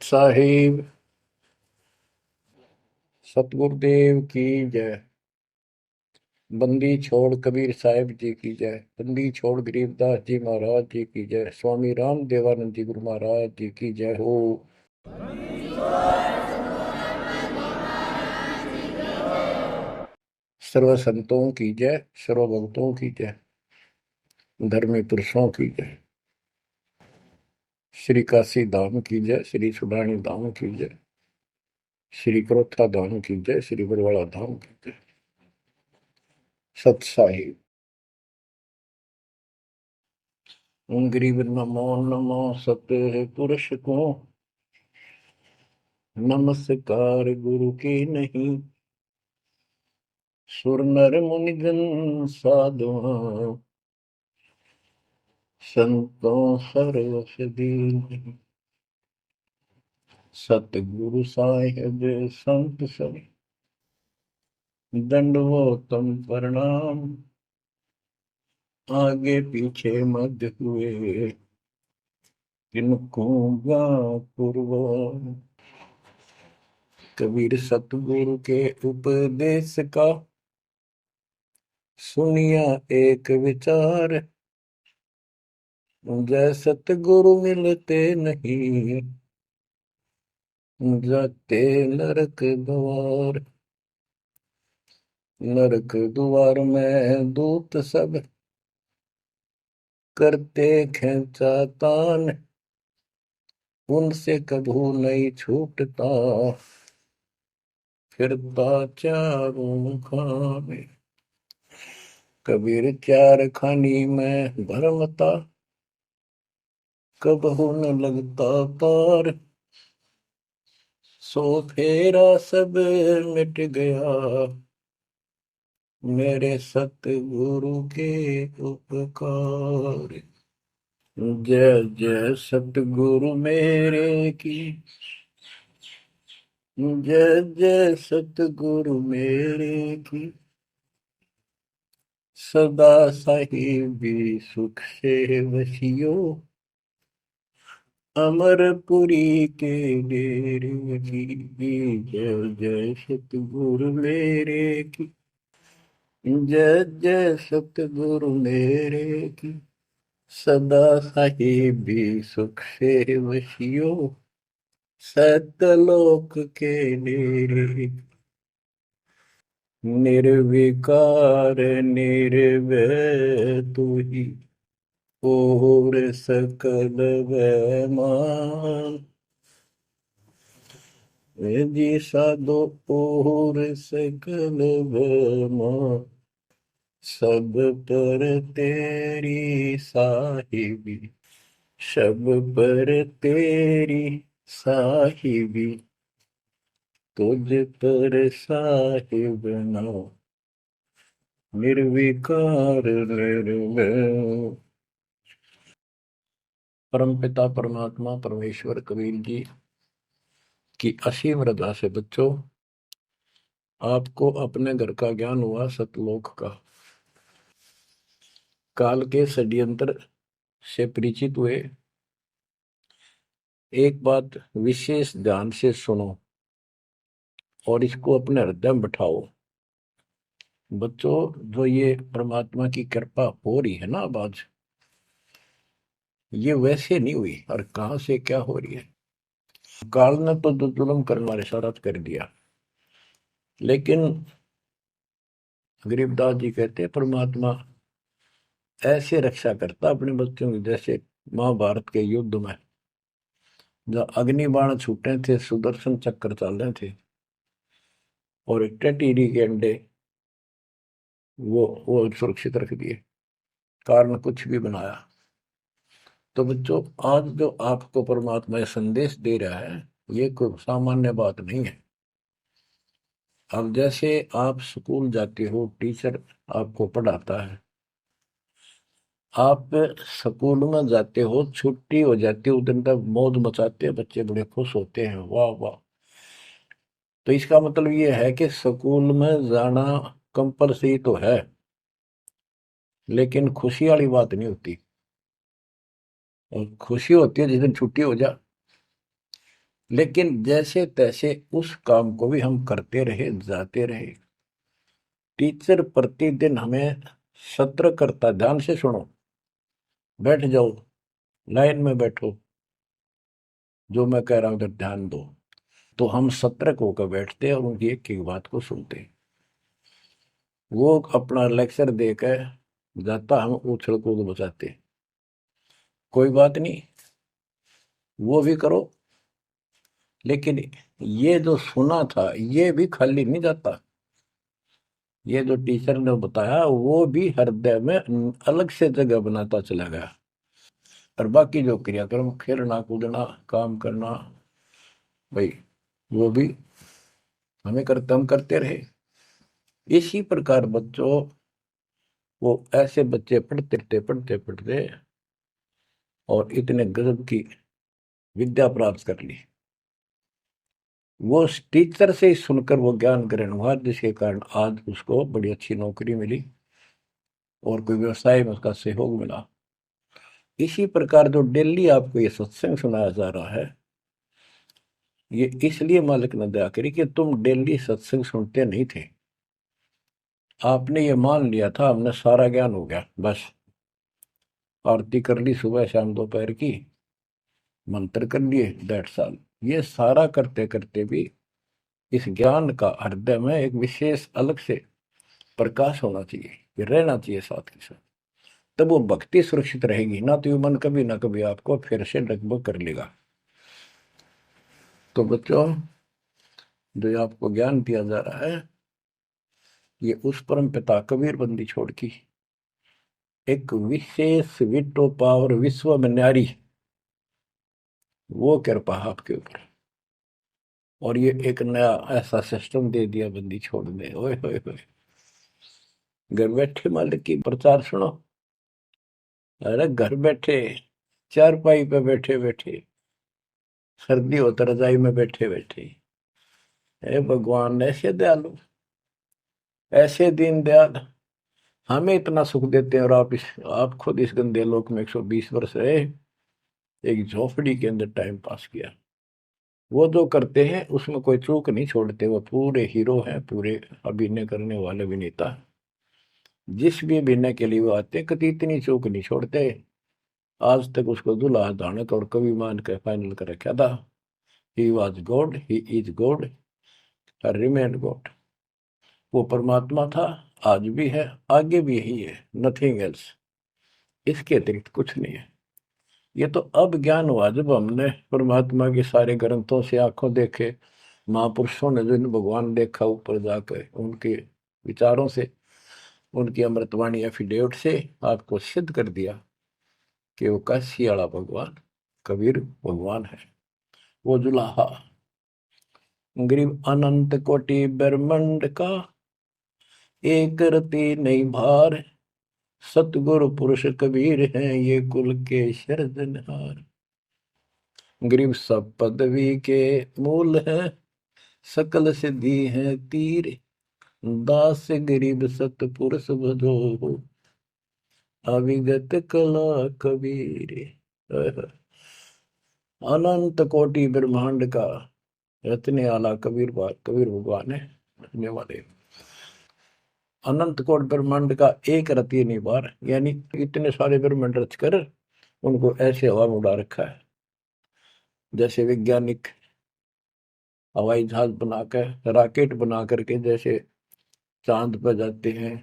सत साहिब सतगुरुदेव की जय। बंदी छोड़ कबीर साहिब जी की जय। बंदी छोड़ गरीबदास जी महाराज जी की जय। स्वामी राम देवानंद जी गुरु महाराज जी की जय हो। सर्व संतों की जय, सर्व भक्तों की जय, धर्मी पुरुषों की जय। श्री काशी धाम की जय, श्री सुडानी धाम की जय, श्री क्रोथा धाम की जय, श्री बरवाड़ा धाम की जय। सत साहिब गरीब नमो नमो सत्य पुरुष को नमस्कार गुरु की नहीं। सुर नर मुनिजन साधुआ संतों सर्वस दीन। सतगुरु साहिब संत सब दंडवतम प्रणाम। आगे पीछे मध्य हुए किनको पूर्व। कबीर सतगुरु के उपदेश का सुनिया एक विचार। जय सतगुरु मिलते नहीं जाते नरक द्वार। नरक द्वार में दूत सब करते खेचा तान। उनसे कभू नहीं छूटता फिरता चारों खाने। कबीर चार खानी में भरमता कबहू न लगता पार। सो फेरा सब मिट गया मेरे सतगुरु के उपकार। जय जय सतगुरु मेरे की जय जय सतगुरु मेरे की। सदा साहिबी सुख से वसियो अमरपुरी के डेरे की। जय जय सतगुरु मेरे की जय जय सतगुरु मेरे की। सदा साहिबी सुख से वसियो सतलोक के डेरे। निर्विकार निर्भय तू ही और सकल वैमान। जी साधो और सकल वैमान। सब पर तेरी साहिबी सब पर तेरी साहिबी। तुझ पर साहिब ना निर्विकार निर्भय। परमपिता परमात्मा परमेश्वर कबीर जी की असीम रजा से बच्चों आपको अपने घर का ज्ञान हुआ सतलोक का। काल के षड्यंत्र से परिचित हुए। एक बात विशेष ध्यान से सुनो और इसको अपने हृदय में बैठाओ। बच्चों जो ये परमात्मा की कृपा हो रही है ना अब आज, ये वैसे नहीं हुई और कहां से क्या हो रही है। काल ने तो जो जुल्म करने वाले सारा कर दिया, लेकिन गरीबदास जी कहते हैं परमात्मा ऐसे रक्षा करता अपने बच्चों की, जैसे महाभारत के युद्ध में जब अग्निबाण छूटे थे, सुदर्शन चक्र चल रहे थे और टेटीरी के अंडे वो सुरक्षित रख दिए, कारण कुछ भी बनाया। तो बच्चों आज जो आपको परमात्मा ये संदेश दे रहा है ये कोई सामान्य बात नहीं है। अब जैसे आप स्कूल जाते हो, टीचर आपको पढ़ाता है, आप स्कूल में जाते हो, छुट्टी हो जाती है, उस दिन तक मौज मचाते हैं, बच्चे बड़े खुश होते हैं, वाह वाह। तो इसका मतलब ये है कि स्कूल में जाना कंपलसरी तो है, लेकिन खुशी वाली बात नहीं होती। और खुशी होती है जिस दिन छुट्टी हो जाए, लेकिन जैसे तैसे उस काम को भी हम करते रहे, जाते रहे। टीचर प्रतिदिन हमें सत्र करता, ध्यान से सुनो, बैठ जाओ, लाइन में बैठो, जो मैं कह रहा हूं उधर ध्यान दो। तो हम सतर्क होकर बैठते हैं और उनकी एक एक बात को सुनते हैं। वो अपना लेक्चर देकर जाता, हम उछल कूद बचाते, कोई बात नहीं, वो भी करो। लेकिन ये जो सुना था ये भी खाली नहीं जाता। ये जो टीचर ने बताया वो भी हृदय में अलग से जगह बनाता चला गया। और बाकी जो क्रियाक्रम, खेलना कूदना, काम करना, भाई वो भी हम करते रहे। इसी प्रकार बच्चों, वो ऐसे बच्चे पढ़ते और इतने गजब की विद्या प्राप्त कर ली। वो टीचर से ही सुनकर वो ज्ञान ग्रहण हुआ, जिसके कारण आज उसको बड़ी अच्छी नौकरी मिली और कोई व्यवसाय में उसका सहयोग मिला। इसी प्रकार जो डेली आपको ये सत्संग सुनाया जा रहा है, ये इसलिए मालिक ने दया करी कि तुम डेली सत्संग सुनते नहीं थे। आपने ये मान लिया था हमने सारा ज्ञान हो गया, बस आरती कर ली सुबह शाम दोपहर की, मंत्र कर लिए, दैट साल। ये सारा करते करते भी इस ज्ञान का हृदय में एक विशेष अलग से प्रकाश होना चाहिए, ये रहना चाहिए साथ के साथ। तब वो भक्ति सुरक्षित रहेगी, ना तो ये मन कभी ना कभी आपको फिर से डगमग कर लेगा। तो बच्चों, जो आपको ज्ञान दिया जा रहा है, ये उस परम पिता कबीर बंदी छोड़ की एक विशेष विटो पावर विश्व में न्यारी, वो कृपा आपके ऊपर। और ये एक नया ऐसा सिस्टम दे दिया बंदी छोड़ने, ओए होए होए। घर बैठे मालिक की प्रचार सुनो। अरे घर बैठे, चारपाई पे बैठे बैठे, सर्दी हो तो रजाई में बैठे बैठे, हे भगवान ऐसे दयालु, ऐसे दीन दयाल, हमें इतना सुख देते हैं और आप खुद इस गंदे लोक में 120 वर्ष रहे, एक झोपड़ी के अंदर टाइम पास किया। वो जो करते हैं उसमें कोई चूक नहीं छोड़ते, वो पूरे हीरो हैं, पूरे अभिनय करने वाले अभिनेता। जिस भी अभिनय के लिए वो आते कभी इतनी चूक नहीं छोड़ते। आज तक उसको दूल्हा दानक और कवि मान के फाइनल कर रखा था। He was God, he is God, remain God. वो परमात्मा था, आज भी है, आगे भी यही है, नथिंग एल्स। इसके अतिरिक्त कुछ नहीं है। ये तो अब ज्ञान हुआ जब हमने परमात्मा के सारे ग्रंथों से आंखों देखे, महापुरुषों ने जो इन भगवान देखा ऊपर जाकर, उनके विचारों से, उनकी अमृतवाणी एफिडेविट से आपको सिद्ध कर दिया कि वो काशी वाला भगवान कबीर भगवान है। वो जुलाहा गरीब अनंत कोटि ब्रह्मांड का, एक रति नहीं भार, सतगुरु पुरुष कबीर हैं ये कुल के सिरजनहार। गरीब सब पदवी के मूल है, सकल सिद्धि है तीर, दास गरीब सतपुरुष भजो, अविगत कला कबीर। अनंत कोटि ब्रह्मांड का रचने वाला कबीर भगवान है, रचने वाले। अनंत कोट ब्रह्मांड का एक रति निवार, यानी इतने सारे ब्रह्मांड रचकर उनको ऐसे हवा में उड़ा रखा है। जैसे वैज्ञानिक हवाई जहाज बनाकर, रॉकेट बना करके जैसे चांद पर जाते हैं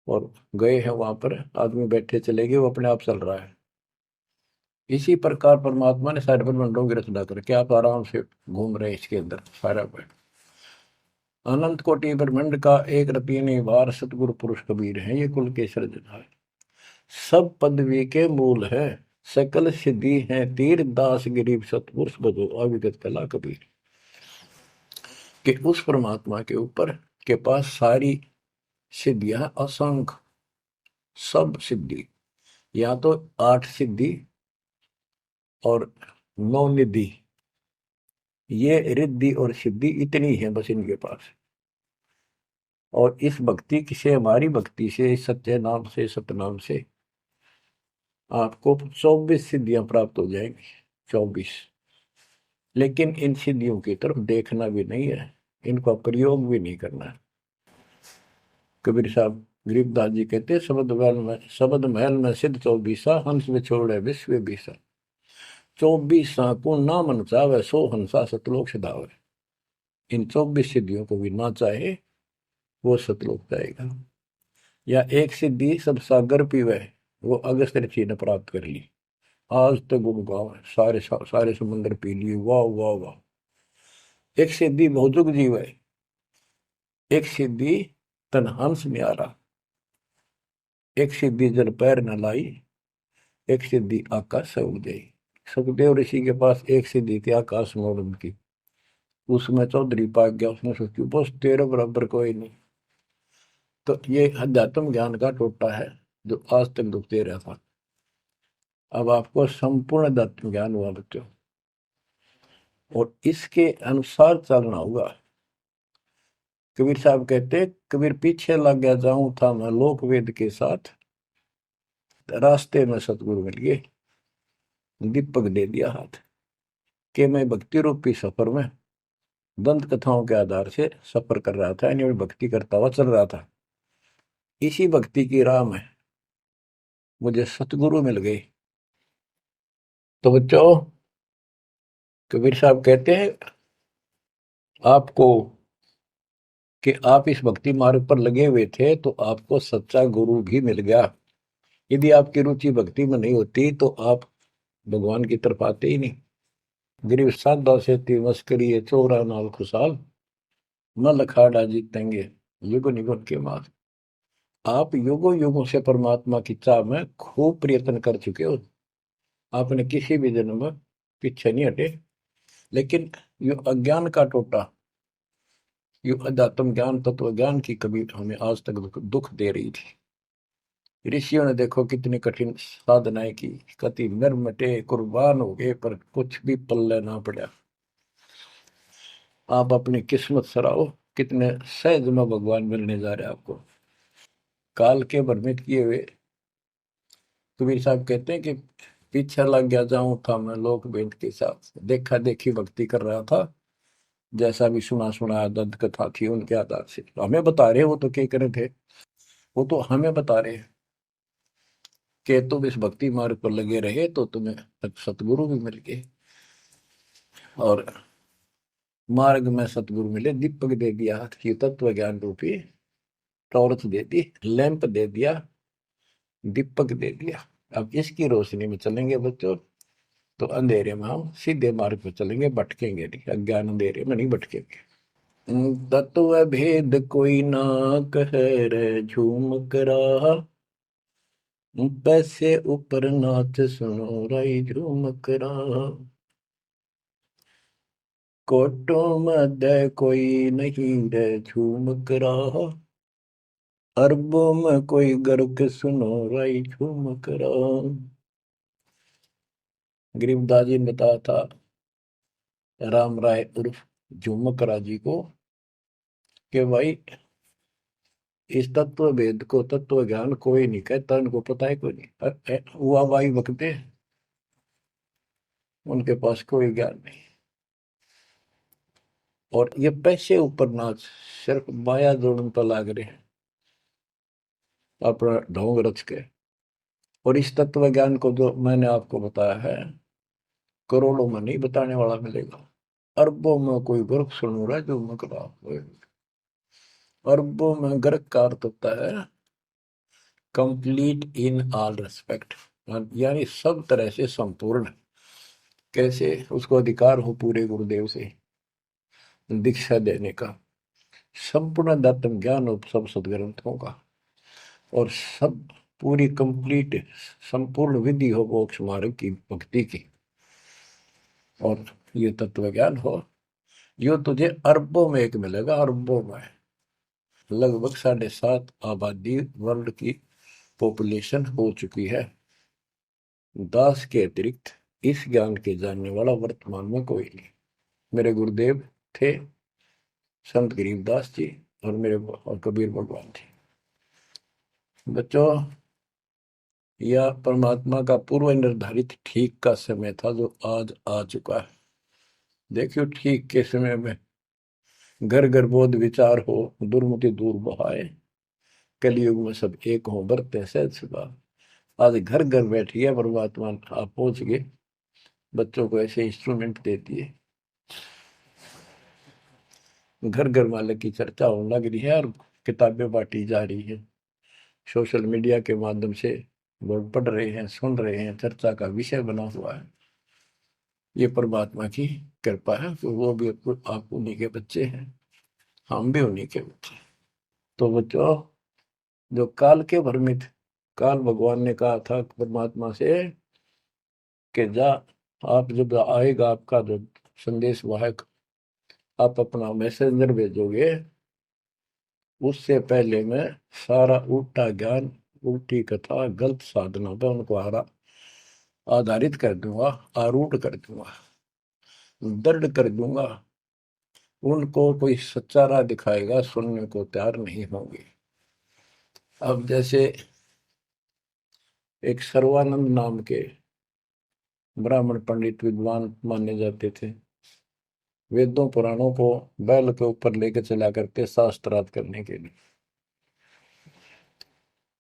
और गए हैं, वहां पर आदमी बैठे चले गए, वो अपने आप चल रहा है। इसी प्रकार परमात्मा ने सारे ब्रह्मांडों की रचना करके आप आराम से घूम रहे हैं इसके अंदर सारा पर। अनंत कोटि ब्रह्मांड का एक रति निवार, सतगुरु पुरुष कबीर है ये कुल के सृजनहार। सब पदवी के मूल है, सकल सिद्धि है तीर, दास गरीब सतपुरुष भजो, अविगत कला कबीर। कि उस परमात्मा के ऊपर के पास सारी सिद्धियां, असंख्य सब सिद्धि, या तो 8 सिद्धि और 9 निधि, ये रिद्धि और सिद्धि इतनी है बस इनके पास। और इस भक्ति से, हमारी भक्ति से, सत्य नाम से, सतनाम से आपको 24 सिद्धियां प्राप्त हो जाएंगी। 24 लेकिन इन सिद्धियों की तरफ देखना भी नहीं है, इनका प्रयोग भी नहीं करना है। कबीर साहब गरीबदास जी कहते, शब्द महल में सिद्ध चौबीसा, हंस में छोड़े विश्व बीसा। 24 को ना मन चावे, 100 हंसा सतलोक सिधावे। इन 24 सिद्धियों को भी ना चाहे वो सतलोक जाएगा। या एक सिद्धि सब सागर पीवे, वो अगस्त ऋषि ने प्राप्त कर ली। आज तक गुण गाँव है, सारे सारे समुद्र पी लिए, वाह वाह वाह। एक सिद्धि भौजुग जीव है, एक सिद्धि तन हंस न्यारा, एक सिद्धि जल पैर न लाई, एक सिद्धि आकाश से उड़ गई। सुखदेव ऋषि के पास एक सिद्धि थी आकाश में उड़ने की, उसमें चौधरी पाक गया, उसने सोची बस तेरे बराबर कोई नहीं। तो ये अध्यात्म ज्ञान का टोटा है जो आज तक दुखते रहा था। अब आपको संपूर्ण अध्यात्म ज्ञान हुआ बच्चों, और इसके अनुसार चलना होगा। कबीर साहब कहते, कबीर पीछे लग गया जाऊं था मैं लोक वेद के साथ, रास्ते में सतगुरु मिल गए, दीपक दे दिया हाथ, कि मैं भक्ति रूपी सफर में दंत कथाओं के आधार से सफर कर रहा था, यानी भक्ति करता हुआ चल रहा था। इसी भक्ति की राह में मुझे सतगुरु मिल गए। तो बच्चों, कबीर साहब कहते हैं आपको कि आप इस भक्ति मार्ग पर लगे हुए थे तो आपको सच्चा गुरु भी मिल गया। यदि आपकी रुचि भक्ति में नहीं होती तो आप भगवान की तरफ आते ही नहीं। गरीब साधा से ती मस्करी है, चोरा नाल खुशाल, न लखाड़ा जीतेंगे युग निगुण के माल। आप युगों युगों से परमात्मा की चाह में खूब प्रयत्न कर चुके हो, आपने किसी भी जन्म में पीछे नहीं हटे। लेकिन यो अज्ञान का टोटा, यो अध्यात्म ज्ञान तत्व ज्ञान की कभी हमें आज तक दुख दे रही थी। ऋषियों ने देखो कितनी कठिन साधनाएं की, कति मर मटे कुर्बान हो गए, पर कुछ भी पल्ले ना पड़ा। आप अपनी किस्मत सराहो, कितने सहज में भगवान मिलने जा रहे हैं आपको। काल के भ्रमित किए हुए कबीर साहब कहते हैं कि पीछे लग गया जाऊं था मैं लोक वेद के साथ, देखा देखी भक्ति कर रहा था, जैसा भी सुना सुना दंत कथा थी उनके आधार से। तो हमें बता रहे, वो तो क्या करे थे, वो तो हमें बता रहे कि तुम इस भक्ति मार्ग पर लगे रहे तो तुम्हें सतगुरु भी मिल गए। और मार्ग में सतगुरु मिले, दीपक दे दिया, ये तत्व ज्ञान रूपी टॉर्च दे दी, लैंप दे दिया, दीपक दे दिया। अब इसकी रोशनी में चलेंगे बच्चों तो अंधेरे में हम सीधे मार्ग पर चलेंगे, भटकेंगे नहीं, अज्ञान अंधेरे में नहीं भटकेंगे। तत्व भेद कोई ना कहे रे झूम करा, पैसे ऊपर नाच सुनो राई झूम करा। कोटों मध्य कोई नहीं रे झूम करा, अरबों में कोई गर्क सुनो राई झूम करा। गरीबदास जी ने बताया था राम राय उर्फ झूमकरा जी को कि भाई इस तत्व वेद को, तत्व ज्ञान कोई नहीं कहता, उनको पता है कोई नहीं, हुआ भाई बकते, उनके पास कोई ज्ञान नहीं। और ये पैसे ऊपर नाच, सिर्फ माया जोड़न पर लाग रहे हैं अपना ढोंग रच के। और इस तत्व ज्ञान को जो मैंने आपको बताया है, करोड़ों में नहीं बताने वाला मिलेगा, अरबों में कोई गर्क सुन रहा है जो मकरा। अरबों में गर्क का अर्थ होता है कंप्लीट इन ऑल रेस्पेक्ट, यानी सब तरह से संपूर्ण। कैसे उसको अधिकार हो पूरे गुरुदेव से दीक्षा देने का, संपूर्ण अध्यात्म ज्ञान हो सब सदग्रंथों का, और सब पूरी कंप्लीट संपूर्ण विधि हो मोक्ष मार्ग की भक्ति की, और ये तत्व ज्ञान हो, यो तुझे अरबों में एक मिलेगा, अरबों में। लगभग 7.5 आबादी वर्ल्ड की पॉपुलेशन हो चुकी है। दास के अतिरिक्त इस ज्ञान के जानने वाला वर्तमान में कोई नहीं। मेरे गुरुदेव थे संत गरीबदास जी, और मेरे और कबीर भगवान थे। बच्चों, यह परमात्मा का पूर्व निर्धारित ठीक का समय था जो आज आ चुका है। देखियो ठीक के समय में घर घर बोध विचार हो, दुर्मति दूर बहाए, कलयुग में सब एक हो, बरते सहज सुभाव। आज घर घर बैठिए परमात्मा, आप पहुंच गए, बच्चों को ऐसे इंस्ट्रूमेंट दे दिए, घर घर मालिक की चर्चा होने लग रही है और किताबें बांटी जा रही है। सोशल मीडिया के माध्यम से लोग पढ़ रहे हैं, सुन रहे हैं, चर्चा का विषय बना हुआ है। ये परमात्मा की कृपा है कि वो भी आप उन्हीं के बच्चे हैं, हम भी उन्हीं के बच्चे। तो बच्चों, जो काल के भ्रमित, काल भगवान ने कहा था परमात्मा से कि जा, आप जब आएगा आपका जो संदेश वाहक, आप अपना मैसेंजर भेजोगे, उससे पहले मैं सारा उल्टा ज्ञान, उल्टी कथा, गलत साधना पे उनको आधारित कर दूंगा, आरूढ़ कर दूंगा, दृढ़ कर दूंगा। उनको कोई सच्चा राह दिखाएगा, सुनने को तैयार नहीं होंगे। अब जैसे एक सर्वानंद नाम के ब्राह्मण पंडित विद्वान माने जाते थे, वेदों पुराणों को बैल के ऊपर लेकर चला करते शास्त्रार्थ करने के लिए।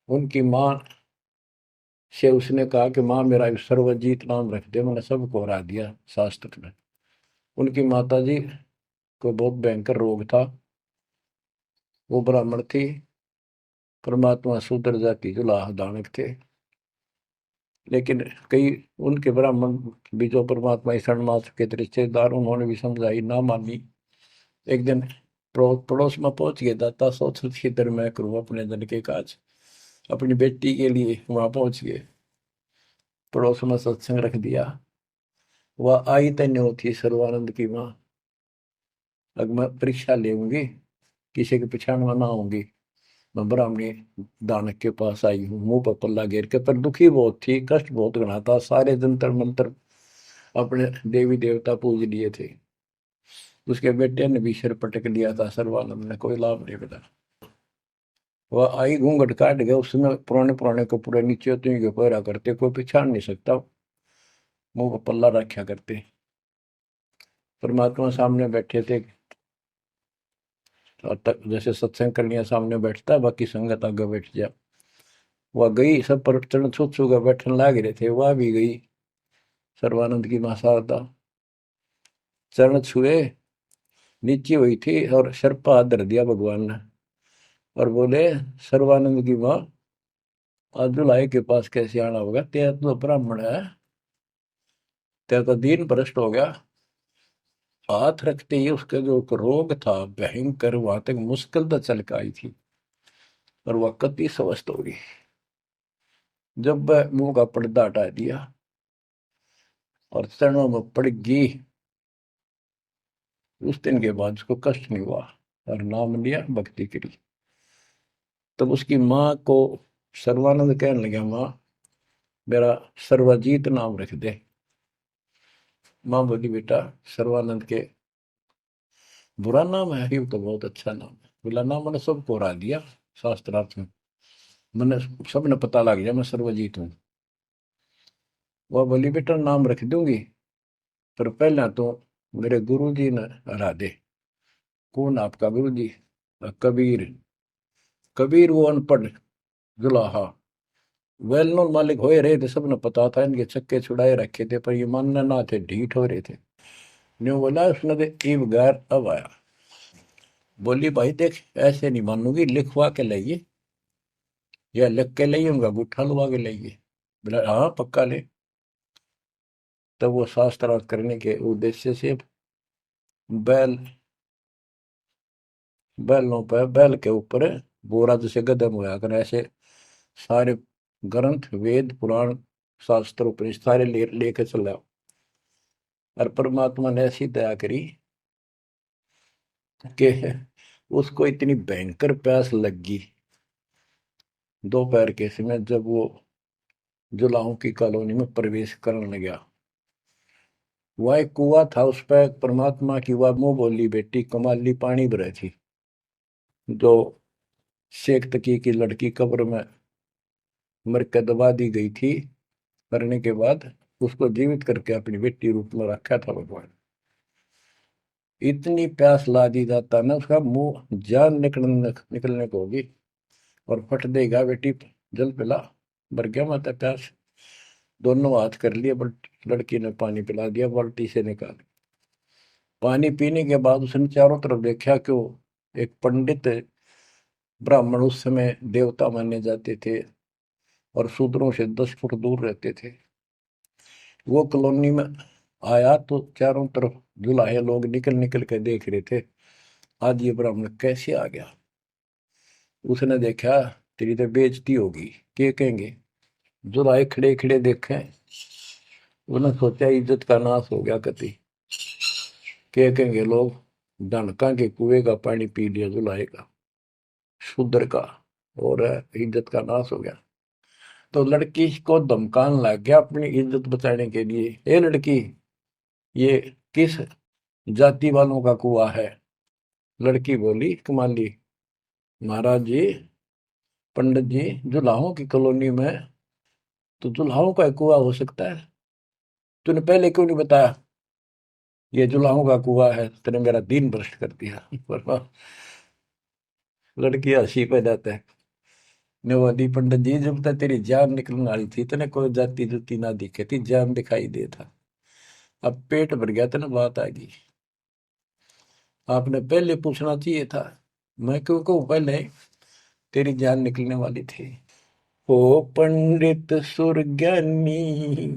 उनकी माँ से उसने कहा कि माँ मेरा सर्वजीत नाम रख दे, मैंने सबको हरा दिया शास्त्र में। उनकी माता जी को बहुत भयंकर रोग था, वो ब्राह्मण थी, परमात्मा शूद्र जाति जुलाह दानक थे। लेकिन कई उनके ब्राह्मण भी जो परमात्मा शरणमास के रिश्तेदार, उन्होंने भी समझाई, ना मानी। एक दिन पड़ोस में पहुंच गए, दाता सोच खिदर मैं करूँ अपने जन के काज, अपनी बेटी के लिए वहां पहुंच गए, पड़ोस में सत्संग रख दिया। वह आई तन्य थी सर्वानंद की माँ, अब मैं परीक्षा लेंगी, किसी के पिछाण में ना होंगी। मैं ब्राह्मणी दानक के पास आई हूँ, मुंह पर पल्ला घेर के, पर दुखी बहुत थी, कष्ट बहुत घना था, सारे जंतर मंत्र अपने देवी देवता पूज लिए थे। उसके बेटे ने भी सिर पटक लिया था, सर्वानंद ने कोई लाभ नहीं मिला। वह आई घूंघट काट गया, उसमें पुराने पुराने कपड़े नीचे तो पहरा करते, कोई पहचान नहीं सकता, मुंह पर पल्ला रखा करते। परमात्मा सामने बैठे थे, और तक जैसे सत्संग करनिया सामने बैठता, बाकी संगत आगे बैठ जा। वह गई, सब पर चरण छू छू कर बैठने लाग रहे थे, वह भी गई, सर्वानंद की मां शारदा, चरण छुए, नीचे हुई थी और सर पर हाथ धर दिया भगवान ने, और बोले, सर्वानंद की मां, आज दुल्हाई के पास कैसे आना होगा, तेरा तो ब्राह्मण है, तेरा तो दीन भ्रष्ट हो गया। हाथ रखते ही उसका जो रोग था भयंकर, वहां तक मुश्किल तो चल के आई थी, और वह कति स्वस्थ हो गई। जब वह मुंह का पर्दा हटा दिया और चरणों में पड़ गई, उस दिन के बाद उसको कष्ट नहीं हुआ, और नाम लिया, भक्ति करी। तब उसकी माँ को सर्वानंद कहने लगा, माँ मेरा सर्वजीत नाम रख दे। माँ बोली, बेटा सर्वानंद के बुरा नाम है, ये तो बहुत अच्छा नाम है। बोला, नाम मैंने सबको हरा दिया शास्त्रार्थ में, मैंने सबने पता लग गया मैं सर्वजीत हूँ। वह बोली, बेटा नाम रख दूंगी, पर पहला तो मेरे गुरु जी ने हरा दे। कौन आपका गुरु जी? कबीर। कबीर वो अनपढ़ जुलाहा, वेल नोन मालिक हो रहे थे, सबने पता था, इनके छक्के छुड़ाए रखे थे, पर ये मानने ना थे, ढीठ हो रहे थे। न्यू बोला उसने, तो ईब गैर अब आया। बोली, भाई देख ऐसे नहीं मानूंगी, लिखवा के लाइए, या लिख के लाइए, उनका गुट्ठा लुवा के लाइए। बोला, हाँ पक्का ले। तब वो शास्त्रार्थ करने के उद्देश्य से बैल, बैलों पर, बैल के ऊपर बोरा जैसे गदम होया कर, ऐसे सारे ग्रंथ, वेद, पुराण, शास्त्र, उपनिषद सारे लेके चला। और परमात्मा ने ऐसी दया करी कि उसको इतनी भयंकर प्यास लग गई दोपहर के समय, जब वो जुलाहों की कॉलोनी में प्रवेश करने लगा। वह एक कुआ था, उस पर परमात्मा की वह मुंह बोली बेटी कमाली पानी भरे थी, जो शेख तकी की लड़की कब्र में मर के दबा दी गई थी, करने के बाद उसको जीवित करके अपनी बेटी रूप में रखा था भगवान। इतनी प्यास ला दी जाता ना, उसका मुंह जान निकलने को होगी, और फट देगा बेटी, जल पिला। भर गया माता प्यास। दोनों हाथ कर लिए, बट लड़की ने पानी पिला दिया बाल्टी से निकाल। पानी पीने के बाद उसने चारों तरफ देखा, क्यों एक पंडित ब्राह्मण उस समय देवता माने जाते थे और शूद्रों से 10 फुट दूर रहते थे, वो कॉलोनी में आया, तो चारों तरफ जुलाहे लोग निकल निकल के देख रहे थे, आज ये ब्राह्मण कैसे आ गया। उसने देखा, तेरी तो बेइज्जती होगी, क्या कहेंगे। जुलाहे खड़े खड़े देखे, उन्होंने सोचा इज्जत का नाश हो गया कति, क्या कहेंगे लोग, डनका के कुएं का पानी पी लिया जुलाहे का, शूद्र का, और इज्जत का नाश हो गया। तो लड़की को धमकाने लग गया अपनी इज्जत बचाने के लिए, ए लड़की, ये किस जाति वालों का कुआं है। लड़की बोली कमाली, महाराज जी, पंडित जी, जुलाहों की कॉलोनी में तो जुलाहों का कुआं हो सकता है, तूने पहले क्यों नहीं बताया ये जुलाहों का कुआं है, तेने मेरा दिन भ्रष्ट कर दिया। पर लड़की हंसी पे जाता है, ने बोली पंडित जी, जब तक तेरी जान निकलने वाली थी तेने कोई जाति जुती ना दिखे थी, जान दिखाई दे था, अब पेट भर गया तेने बात आ गई, आपने पहले पूछना चाहिए था। मैं क्यों कहूँ पहले, तेरी जान निकलने वाली थी। हो पंडित सुरज्ञानी,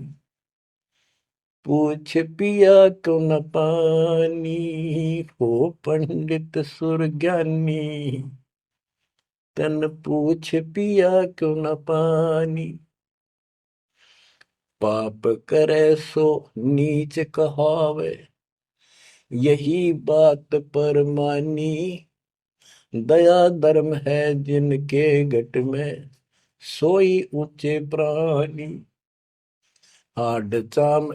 पूछ पिया क्यों न पानी, हो पंडित सुरज्ञानी, तन पूछ पिया क्यों न पानी। पाप करे सो नीच कहावे, यही बात पर मानी, दया धर्म है जिनके घट में, सोई ऊंचे प्राणी। हाड चाम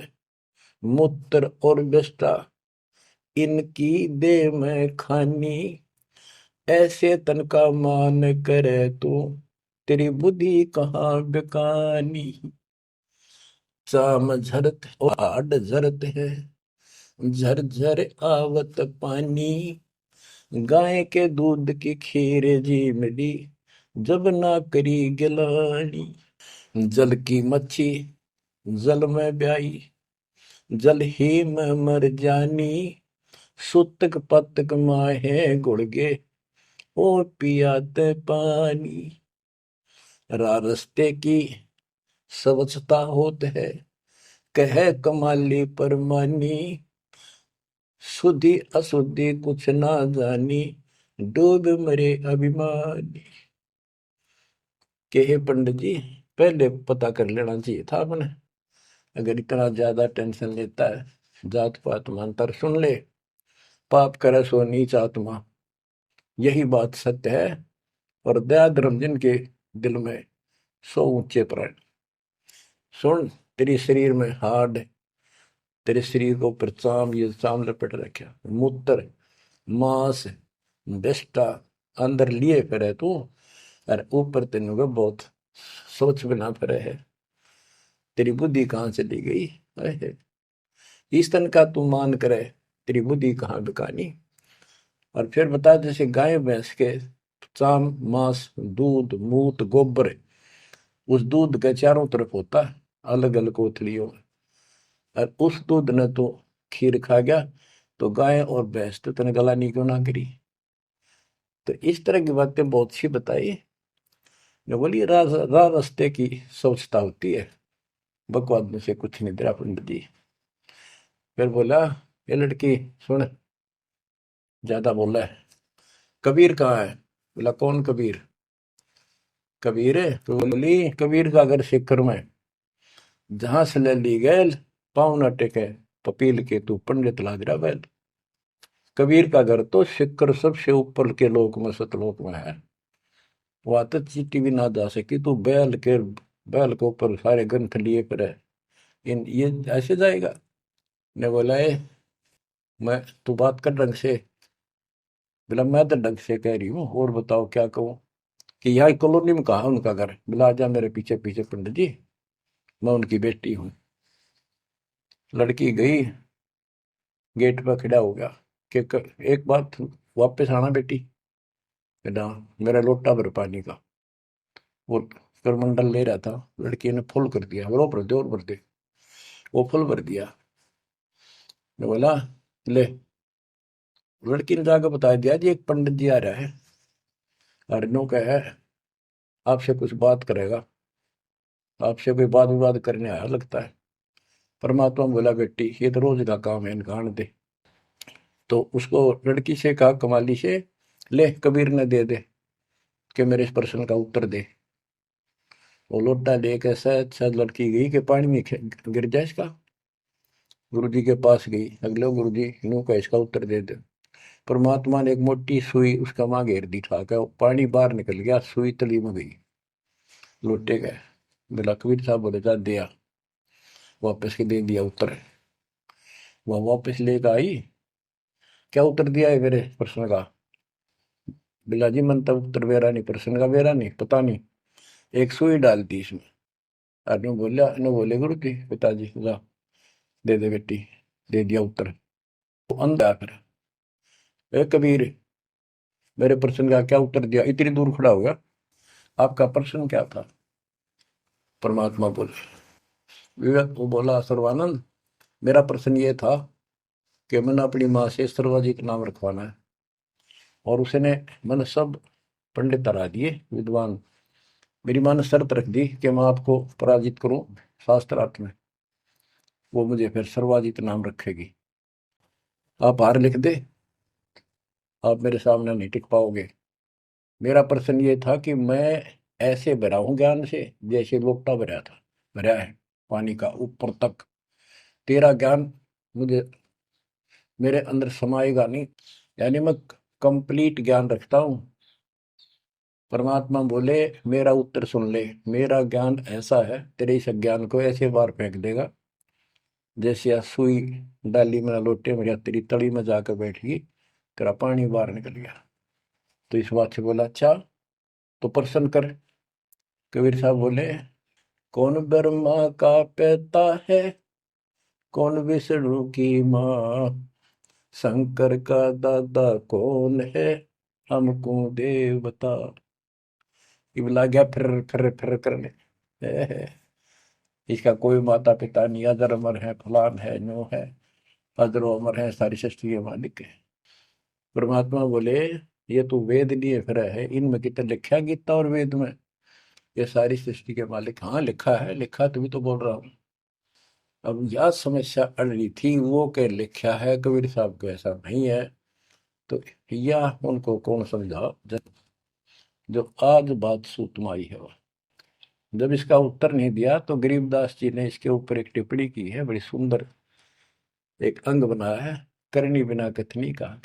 मूत्र और विष्ठा, इनकी दे में खानी, ऐसे तन का मान करे तू, तेरी बुद्धि कहाँ बेकानी। चाम झरत और हाड झरत है, झरझर आवत पानी, गाय के दूध की खीर जी मिली, जब ना करी गिलानी। जल की मच्छी जल में ब्याई, जल ही में मर जानी, सुतक पतक माहे गुड़गे, ओ पियाते पानी। रास्ते की स्वच्छता होत है, कह कमाली परमानी, शुद्धि अशुद्धि कुछ ना जानी, डूब मरे अभिमानी। के हे पंडित जी, पहले पता कर लेना चाहिए था आपने, अगर इतना ज्यादा टेंशन लेता है, जात पात मानतर सुन ले, पाप करे सो नीच आत्मा, यही बात सत्य है, और दया धर्म जिनके दिल में, सो ऊंचे प्राण। सुन, तेरे शरीर में हाड, तेरे शरीर को ऊपर चाम, ये चाम लपेट रखा, मूत्र मांस विष्ठा अंदर लिए फिरे तू, और ऊपर तेन को बहुत सोच बिना फिरे है, तेरी बुद्धि कहाँ चली गई है। इस तन का तू मान करे, तेरी बुद्धि कहाँ बिकानी। और फिर बता, जैसे गाय भैंस के चाम मांस दूध मूत गोबर, उस दूध के चारों तरफ होता है अलग अलग कोथलियों में, और उस दूध ने तो खीर खा गया, तो गाय और भैंस तो तेने गलानी क्यों ना करी। तो इस तरह की बातें बहुत सी बताई। मैं बोली रास्ते की स्वच्छता होती है, बकवाद में से कुछ नहीं तेरा पंडित जी। फिर बोला, ये लड़की सुन, ज्यादा बोला है, कबीर कहाँ है। बोला कौन कबीर। कबीर है तो बोली, कबीर का घर सिक्कर में, जहां से ले ली गैल, पाँव न टेके पपील के, तू पंडित लाग रहा बैल। कबीर का घर तो सिक्कर सबसे ऊपर के लोक में, सतलोक में है, वहां तक चीटी भी ना जा सकी, तू बैल के ऊपर सारे ग्रंथ लिए पर है, इन ये ऐसे जाएगा। ने बोला है, मैं तू बात कर ढंग से। बोला मैं तो ढंग से कह रही हूँ, और बताओ क्या कहूँ। कि यहाँ कॉलोनी में कहा उनका घर। बोला आजा मेरे पीछे पीछे पंडित जी, मैं उनकी बेटी हूँ। लड़की गई, गेट पर खड़ा हो गया, कि एक बात वापस आना बेटी, बेटा मेरा लोटा भर पानी का। वो करमंडल ले रहा था, लड़की ने फुल कर दिया, और भर दे और भर दे। वो फुल भर दिया। मैं बोला ले। लड़की ने जाकर बता दिया जी एक पंडित जी आ रहा है, अर्नो का है, आपसे कुछ बात करेगा, आपसे कोई बात विवाद करने आया लगता है। परमात्मा बोला बेटी ये तो रोज का काम है, इनका आने दे। तो उसको लड़की से कहा कमाली से, ले कबीर ने दे दे कि मेरे इस प्रश्न का उत्तर दे। वो लोटा लेकर शायद शायद लड़की गई कि पानी में गिर जाए इसका। गुरु जी के पास गई, अगले गुरु जी यूं का इसका उत्तर दे दे। परमात्मा ने एक मोटी सुई उसका माँ घेर दी, ठा के पानी बाहर निकल गया, सुई तली में गई, लोटे गए। बोला कबीर साहब बोले जा दिया, वापस के दे दिया उत्तर। वह वापस लेकर आई, क्या उत्तर दिया है मेरे प्रश्न का? बिला जी मन तब उत्तर बेरा नहीं, प्रश्न का बेरा नहीं, पता नहीं, एक सुई डाल दी इसमें। अनु बोला, अनु बोले गुरु जी पिताजी ला दे दे बेटी, दे दिया उत्तर। वो अंधा आकर, ए कबीर मेरे प्रश्न का क्या उत्तर दिया, इतनी दूर खड़ा हो गया, आपका प्रश्न क्या था? परमात्मा बोले, विवेक को बोला सर्वानंद मेरा प्रश्न ये था कि मैंने अपनी माँ से सर्वजित नाम रखवाना है, और उसने मैंने सब पंडित हरा दिए विद्वान। मेरी माँ ने शर्त रख दी कि मैं आपको पराजित करूं शास्त्रार्थ में, वो मुझे फिर सर्वाजित नाम रखेगी। आप हार लिख दे, आप मेरे सामने नहीं टिक पाओगे। मेरा प्रश्न ये था कि मैं ऐसे भरा हूं ज्ञान से जैसे लोटा भरा था, भरा है पानी का ऊपर तक। तेरा ज्ञान मुझे मेरे अंदर समाएगा नहीं, यानी मैं कंप्लीट ज्ञान रखता हूं। परमात्मा बोले मेरा उत्तर सुन ले, मेरा ज्ञान ऐसा है तेरे इस ज्ञान को ऐसे बार फेंक देगा जैसे या सुई डाली में लोटे में या तेरी तली में जाकर बैठ गई, तेरा पानी बाहर निकल गया। तो इस बात से बोला अच्छा तो प्रश्न कर। कबीर साहब बोले कौन ब्रह्मा का पिता है, कौन विष्णु की माँ, शंकर का दादा कौन है, हमको देव बता। ये लग गया फिर करने, इसका कोई माता पिता नहीं, अजर अमर है, फलान है, नो है, अजरो अमर है, सारी सृष्टि के मालिक है। परमात्मा बोले ये तो वेद लिए फिर है, इनमें कितना लिखा है गीता और वेद में ये सारी सृष्टि के मालिक? हाँ लिखा है, लिखा तभी तो बोल रहा हूँ। अब यह समस्या अड़ रही थी, वो के लिखा है कबीर साहब को ऐसा नहीं है, तो यह उनको कौन समझा जो आज बात सूतम आई है। जब इसका उत्तर नहीं दिया तो गरीबदास जी ने इसके ऊपर एक टिप्पणी की है, बड़ी सुंदर एक अंग बनाया है, करनी बिना कथनी का।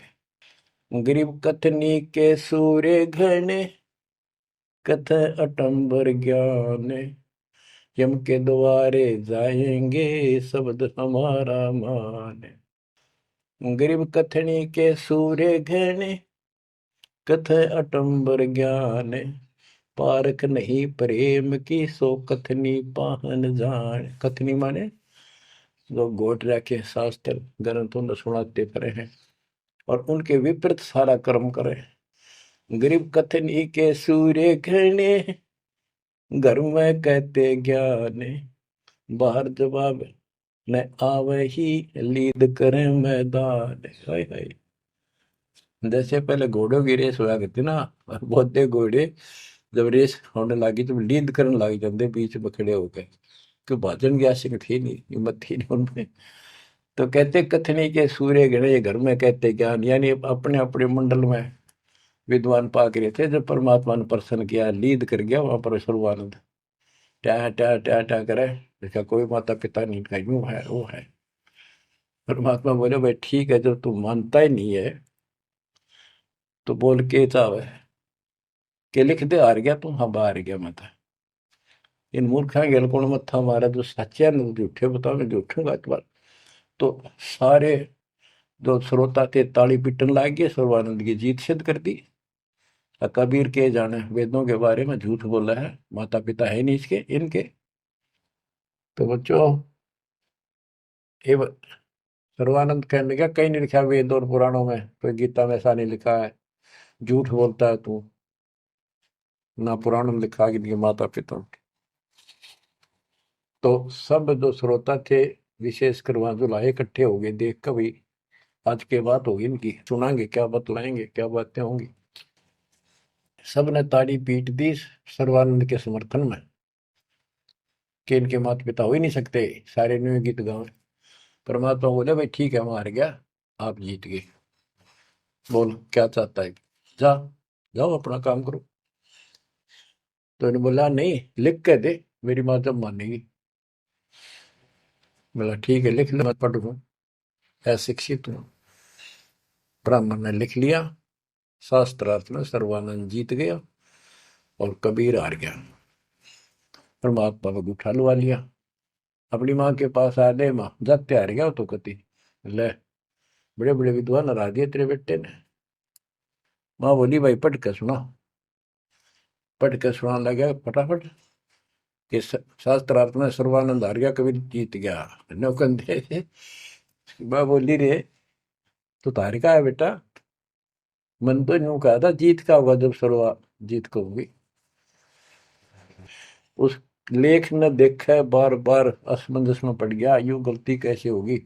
गरीब कथनी के सूर्य घने, कथ अटंबर ज्ञान, यम के द्वारे जाएंगे शब्द हमारा मान। गरीब कथनी के सूर्य घने, कथ अटंबर ज्ञान, पारख नहीं प्रेम की सो कथनी पाहन जान। कथनी माने जो गोट रखे शास्त्र ग्रंथों ने सुनाते पड़े हैं और उनके विपरीत सारा कर्म करे। गरीब कथनी के सूर्य घने, घर में कहते ज्ञान, बाहर जवाब न आवे ही लीद करे मैदान। हाय हाय, जैसे पहले घोड़ों की रेस हुआ करती ना, और बहुते घोड़े जब रेस होने लगी तो लीद करने लग जाते बीच में खड़े होकर, क्यों भाजन की आशिक थी नहीं, हिम्मत थी नहीं उनमें। तो कहते कथनी के सूर्य घने, घर में कहते ज्ञान, यानी अपने अपने मंडल में विद्वान पाक रहे थे। जब परमात्मा ने प्रसन्न किया, लीद कर गया वहां पर सर्वानंद, ट्या ट्या ट्या ट्या करे, इसका कोई माता पिता नहीं, का यूं है वो है। परमात्मा बोले भाई ठीक है, जब तू मानता ही नहीं है तो बोल के चाहे के लिख दे, हार गया तू, हाँ हार गया मैं तो। इन मूर्खा गेल कौन मत्था मारा, जो सच्चे न झूठे बताओ, मैं झूठूंगा इस बार। तो सारे जो श्रोता थे ताली पीटन लाग गए, सर्वानंद की जीत सिद्ध कर दी। कबीर के जाने वेदों के बारे में झूठ बोला है, माता पिता है नहीं इसके इनके। तो बच्चों ये सर्वानंद कहने लगा कहीं नहीं लिखा वेद और पुराणों में, कोई गीता में ऐसा नहीं लिखा है, झूठ बोलता है तू, ना पुराण में लिखा कि इनके माता पिता। तो सब जो श्रोता थे, विशेषकर वहां जो लाए इकट्ठे हो गए, देख कर भाई आज के बात होगी इनकी, सुनाएंगे क्या बतलाएंगे, क्या बातें होंगी। सब ने ताड़ी पीट दी सर्वानंद के समर्थन में कि इनके माता पिता हो ही नहीं सकते, सारे न्यू गीत गाओ। परमात्मा बोले भाई ठीक है, मैं हार गया, आप जीत गए, बोल क्या चाहता है, जा, जाओ अपना काम करो। तो इन्होंने बोला नहीं, लिख के दे, मेरी माँ जब मानेगी। बोला ठीक है लिख ले, मैं पढ़ूँ, अशिक्षित हूँ। ब्राह्मण ने लिख लिया, शास्त्रार्थ में सर्वानंद जीत गया और कबीर हार गया। परमात्मा को उठा लुआ लिया, अपनी माँ के पास आ दे, माँ जाते हार गया तो कति ले, बड़े बड़े विद्वान हरा दिए तेरे बेटे ने। माँ बोली भाई पढ़ के सुना, पढ़ के सुना लगा फटाफट कि शास्त्रार्थ में सर्वानंद हार गया, कबीर जीत गया। नौकंदे माँ बोली रे तो तार का है बेटा, मन तो यूं कहा था जीत का होगा जब सर्वा जीत को होगी। उस लेख ने देखा, बार बार असमंजस में पड़ गया, यूं गलती कैसे होगी।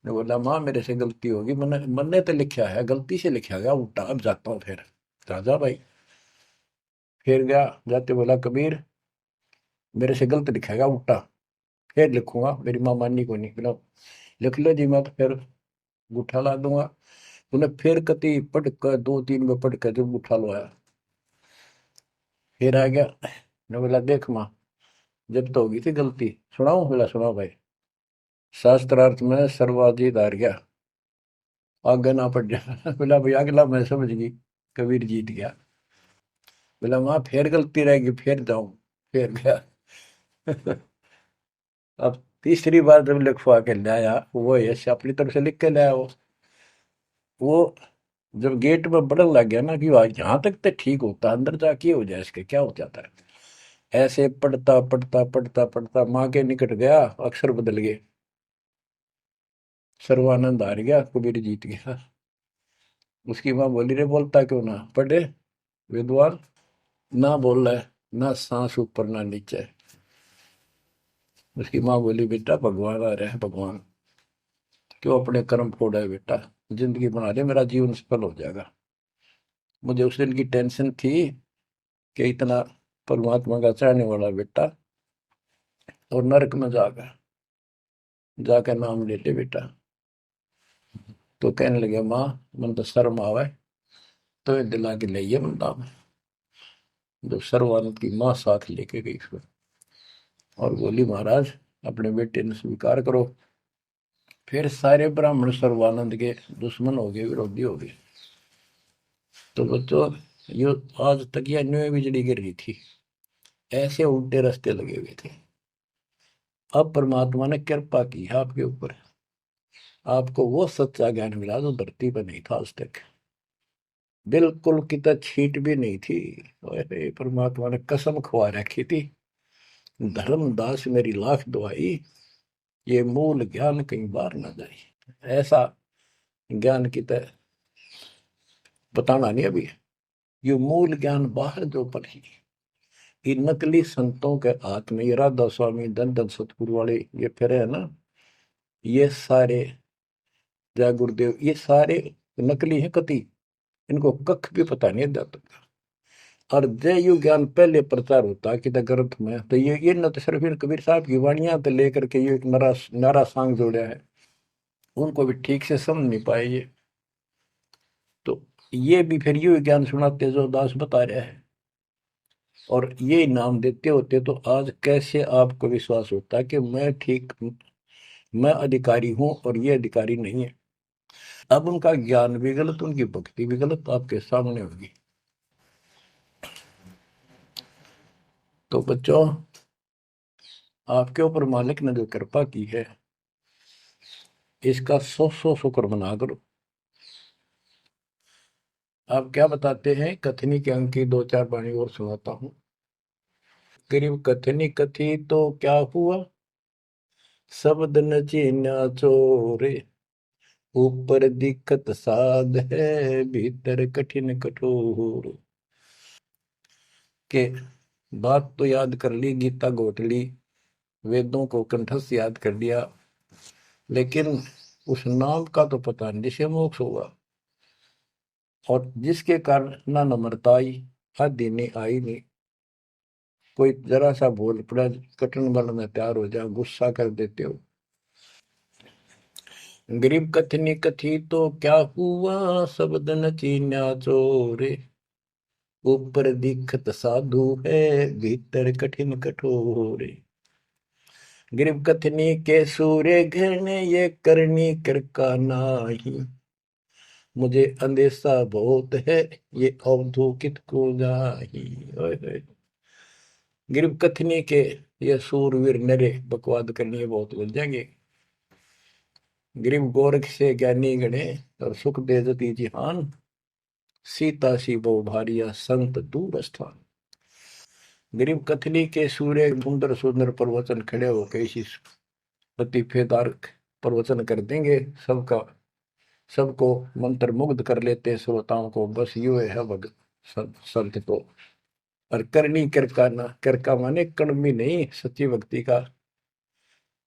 ने बोला माँ मेरे से गलती होगी, मैंने मैंने तो लिखा है, गलती से लिखा गया उल्टा, अब जाता हूँ फिर। राजा भाई फिर गया, जाते बोला कबीर मेरे से गलत लिखा गया उल्टा, फिर लिखूंगा, मेरी माँ माननी को नहीं। बोला लिख लो जी, मैं तो फिर गुठा ला दूंगा। उन्हें फिर कति पढ़ कर, दो तीन में पढ़ कर जब गुठा लो आया, फिर आ गया। ने बोला देख माँ जब तो होगी थी गलती, सुनाऊ। बोला सुनाओ भाई। शास्त्रार्थ में सर्वाधिक हार गया, आगे ना पड़ जा। बोला भाई अगला मैं समझ गई, कबीर जीत गया। बोला वहां फिर गलती रहेगी, फिर जाऊं, फिर गया। अब तीसरी बार जब लिखवा के लाया, वो यश अपनी तरफ से लिख के लाया, वो जब गेट में बढ़न लग गया ना कि यहाँ तक तो ठीक होता, अंदर जाके हो जाए इसके क्या हो जाता है। ऐसे पढ़ता पढ़ता पढ़ता पढ़ता माँ के निकट गया, अक्षर बदल गए, सर्वानंद हार गया, कबीर जीत गया। उसकी माँ बोली रे बोलता क्यों ना, पढ़े विद्वान, ना बोल रहा है, ना सांस ऊपर ना नीचे। उसकी माँ बोली बेटा भगवान आ रहे हैं, भगवान क्यों अपने कर्म फोड़ा है बेटा, जिंदगी बना दे, मेरा जीवन सफल हो जाएगा। मुझे उस दिन की टेंशन थी कि इतना परमात्मा का चाहने वाला बेटा और नरक में जाकर जाकर नाम ले ले बेटा। तो कहने लगे माँ मन तो शर्म आवे, तो ये दिला के ले बंदा में। जो सर्वानंद की माँ साथ लेके गई उसको और बोली महाराज अपने बेटे ने स्वीकार करो। फिर सारे ब्राह्मण सर्वानंद के दुश्मन हो गए, विरोधी हो गए। तो बच्चों ये आज तक यह न्यू बिजली गिर रही थी, ऐसे उल्टे रास्ते लगे हुए थे। अब परमात्मा ने कृपा की है आपके ऊपर, आपको वो सच्चा ज्ञान मिला जो धरती पर नहीं था आज तक, बिल्कुल कितना छीट भी नहीं थी। अरे परमात्मा ने कसम खवा रखी थी, धर्मदास मेरी लाख दुआई, ये मूल ज्ञान कहीं बार ना जाए। ऐसा ज्ञान की तरह बताना नहीं अभी, ये मूल ज्ञान बाहर जो पढ़ी, ये नकली संतों के हाथ में, ये राधा स्वामी धन धन सतगुरु वाले ये फिर है ना, ये सारे जय गुरुदेव, ये सारे नकली है कति, इनको कख भी पता नहीं है। और जय यु ज्ञान पहले प्रचार होता कि ग्रंथ में, तो ये न तो सिर्फ इन कबीर साहब की वाणियां तो लेकर के ये एक नारा नारा सांग जोड़ा है, उनको भी ठीक से समझ नहीं पाए ये। तो ये भी फिर यू ज्ञान सुनाते जो दास बता रहा है, और ये नाम देते होते, तो आज कैसे आपको विश्वास होता है कि मैं ठीक, मैं अधिकारी हूं और ये अधिकारी नहीं है। अब उनका ज्ञान भी गलत, उनकी भक्ति भी गलत आपके सामने होगी। तो बच्चों आपके ऊपर मालिक ने जो कृपा की है, इसका सौ सौ शुक्र मना करो। आप क्या बताते हैं, कथनी के अंक की दो चार वाणी और सुनाता हूँ। करीब कथनी कथी तो क्या हुआ, शब्द न चीन्या चोरे, ऊपर दिक्कत साध है, भीतर कठिन कठोर। के बात तो याद कर ली, गीता घोट ली, वेदों को कंठस्थ याद कर लिया, लेकिन उस नाम का तो पता नहीं जिसे मोक्ष होगा, और जिसके कारण ना नम्रता आई, आदि नहीं आई नहीं। कोई जरा सा बोल पड़ा, कटन बल में तैयार हो जाओ, गुस्सा कर देते हो। गरीब कथनी कथी तो क्या हुआ, शब्द न चीन्या चोरे। ऊपर दिखत साधु है, भीतर कठिन कठोरे। गरीब कथनी के सूर्य घृण, ये करनी कर का नाही। मुझे अंदेशा बहुत है, ये अवधूकित को जाही। ओए होए। गिरब कथनी के ये सूरवीर नरे बकवाद करनी बहुत लग जाएंगे। गिरिव गोरख से ज्ञानी गणे, और सुख दे जती जिहान। सीता सी बहु भारिया, संत दूर स्थान। गिरिव कथनी के सूर्य सुंदर सुंदर प्रवचन खड़े होकर इसी प्रतिफेदार प्रवचन कर देंगे सबका, सबको मंत्र मुग्ध कर लेते श्रोताओं को। बस यू है भगत संत को। और करनी करका ना, करका माने कड़मी नहीं, सच्ची भक्ति का।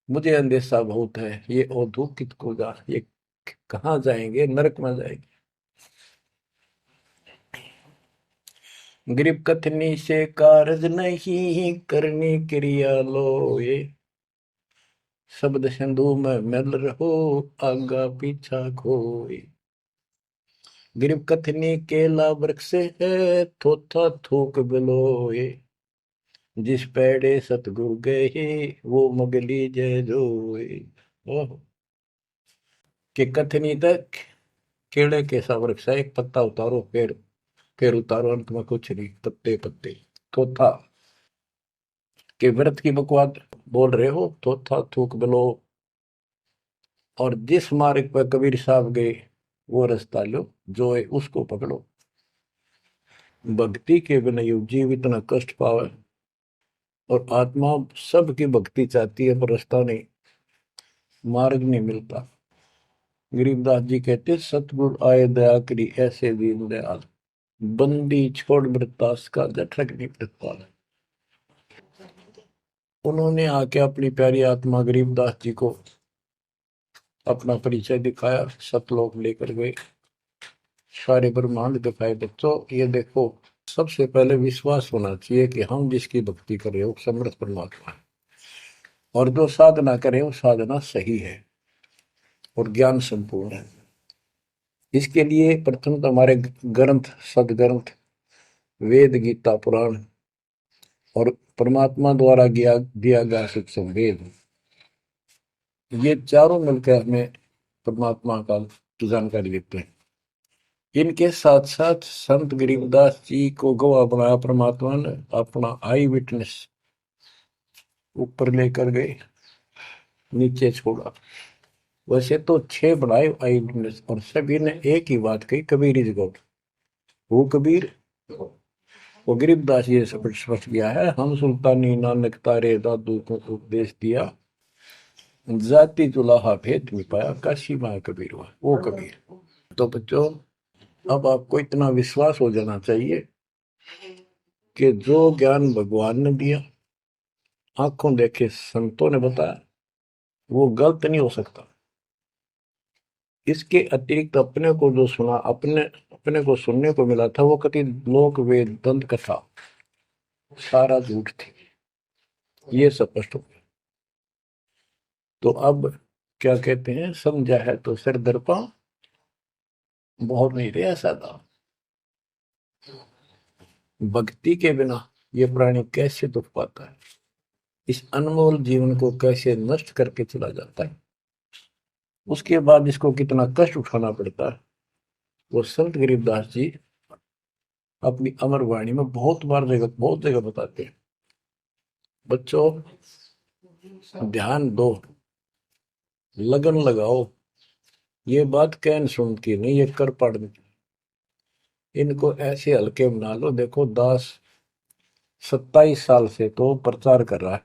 मुझे अंदेशा बहुत है, ये औधुकित को जा, ये कहाँ जाएंगे, नरक में जाएंगे। गरीब कथनी से कारज नहीं, करनी क्रिया लो ये। शब्द सिंधु में मिल रहो, आगा पीछा खोए। गरीब कथनी केला वृक्ष है, थोथा थूक बिलोए। जिस पेड़े सतगुरु गए, वो मगली जय जोए। ओह, कि कथनी तक केड़े के सा वृक्ष है, एक पत्ता उतारो फिर उतारो, अंत में कुछ नहीं, पत्ते पत्ते। थोथा के व्रत की बकवाद बोल रहे हो, थोथा थूक बिलो। और जिस मार्ग पर कबीर साहब गए, वो रास्ता लो, जो है उसको पकड़ो। भक्ति के बिना यू जीव इतना कष्ट पावे, और आत्मा सबकी भक्ति चाहती है, पर रास्ता नहीं, मार्ग नहीं मिलता। गरीबदास जी कहते, सतगुरु आए दया करी, ऐसे दीन दयाल। बंदी छोड़ मृतास का, जठरक नहीं प्रतिपाल। उन्होंने आके अपनी प्यारी आत्मा गरीबदास जी को अपना परिचय दिखाया, सतलोक लेकर गए, सारे ब्रह्मांड दिखाए। बच्चों ये देखो, सबसे पहले विश्वास होना चाहिए कि हम जिसकी भक्ति कर रहे हो समर्थ परमात्मा है, और जो साधना करे वो साधना सही है और ज्ञान संपूर्ण है। इसके लिए प्रथम तो हमारे ग्रंथ, सदग्रंथ, वेद, गीता, पुराण और परमात्मा द्वारा दिया गया शिक्षण वेद, ये चारों मिलकर हमें परमात्मा का जानकारी देते हैं। इनके साथ साथ संत गरीबदास जी को गवाह बनाया परमात्मा ने, अपना आई विटनेस ऊपर लेकर गए, नीचे छोड़ा। वैसे तो 6 बनाए आई विटनेस, और सभी ने एक ही बात कही, कबीर इज गॉड। वो कबीर, वो गरीबदास जी से स्पष्ट किया है, हम सुल्तानी नानक तारे दादू को उपदेश दिया, जाति जुलाहा भेद मिटाया, काशी माँ कबीर हुआ, वो कबीर। तो बच्चों, अब आपको इतना विश्वास हो जाना चाहिए कि जो ज्ञान भगवान ने दिया, आंखों देखे संतों ने बताया, वो गलत नहीं हो सकता। इसके अतिरिक्त अपने को जो सुना, अपने अपने को सुनने को मिला था, वो कति लोक वेद दंत कथा सारा झूठ थी, ये स्पष्ट हो गया। तो अब क्या कहते हैं, समझा है तो सिर दर्पा, बहुत नहीं रहा सादा। भक्ति के बिना ये प्राणी कैसे दुख पाता है, इस अनमोल जीवन को कैसे नष्ट करके चला जाता है, उसके बाद इसको कितना कष्ट उठाना पड़ता है, वो संत गरीबदास जी अपनी अमर वाणी में बहुत जगह बताते हैं। बच्चों ध्यान दो, लगन लगाओ, ये बात कहन सुन की नहीं, ये कर पढ़ने। इनको ऐसे हल्के बना लो। देखो दास 27 साल से तो प्रचार कर रहा है,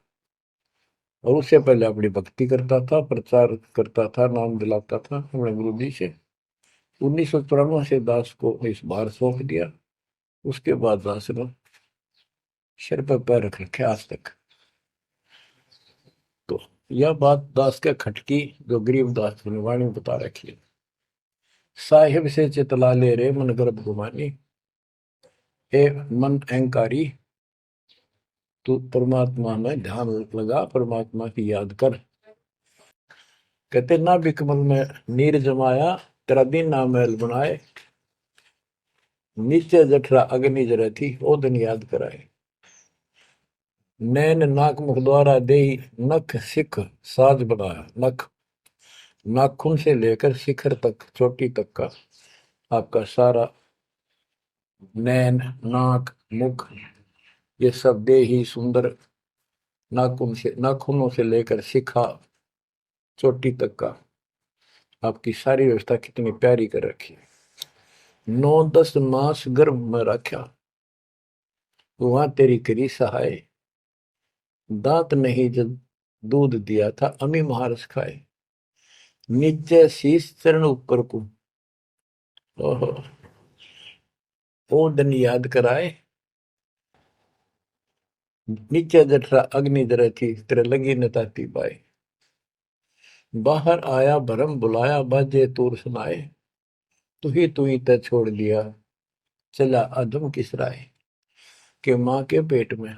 और उससे पहले अपनी भक्ति करता था, प्रचार करता था, नाम दिलाता था अपने गुरु जी से। 1994 से दास को इस बार सौंप दिया। उसके बाद दास ने सिर पर पैर रख रखे आज तक। तो यह बात दास के खटकी जो गरीब दास की वाणी में बता रखी है। साहिब से चितला ले रे मन गर्भ गुमानी, ए मन अहंकारी, तू परमात्मा में ध्यान लगा, परमात्मा की याद कर। कहते ना बिकमल में नीर जमाया, तेरा दिन ना महल बनाए, नीचे जठरा अग्नि जरे थी, ओ दिन याद कराए। नैन नाक मुख द्वारा दे, नख सिख साज बनाया। नख, नाखून से लेकर शिखर तक, चोटी तक का आपका सारा नैन, नाक, मुख, ये सब दे ही सुंदर, नाखून से, नाखूनों से लेकर शिखा चोटी तक का आपकी सारी व्यवस्था कितनी प्यारी कर रखी है। 9-10 मास गर्भ में रखा, वहां तेरी करी सहाय, दांत नहीं जब दूध दिया था, अमी महारस खाए। नीचे शीश चरण ऊपर को, ओहो, ओ दिन याद कराए। नीचे जठरा अग्नि जरे थी, तेरे लगी न ताती पाए। बाहर आया भरम बुलाया, बाजे तूर सुनाए, तू ही तय छोड़ दिया, चला अधम किस राय। के माँ के पेट में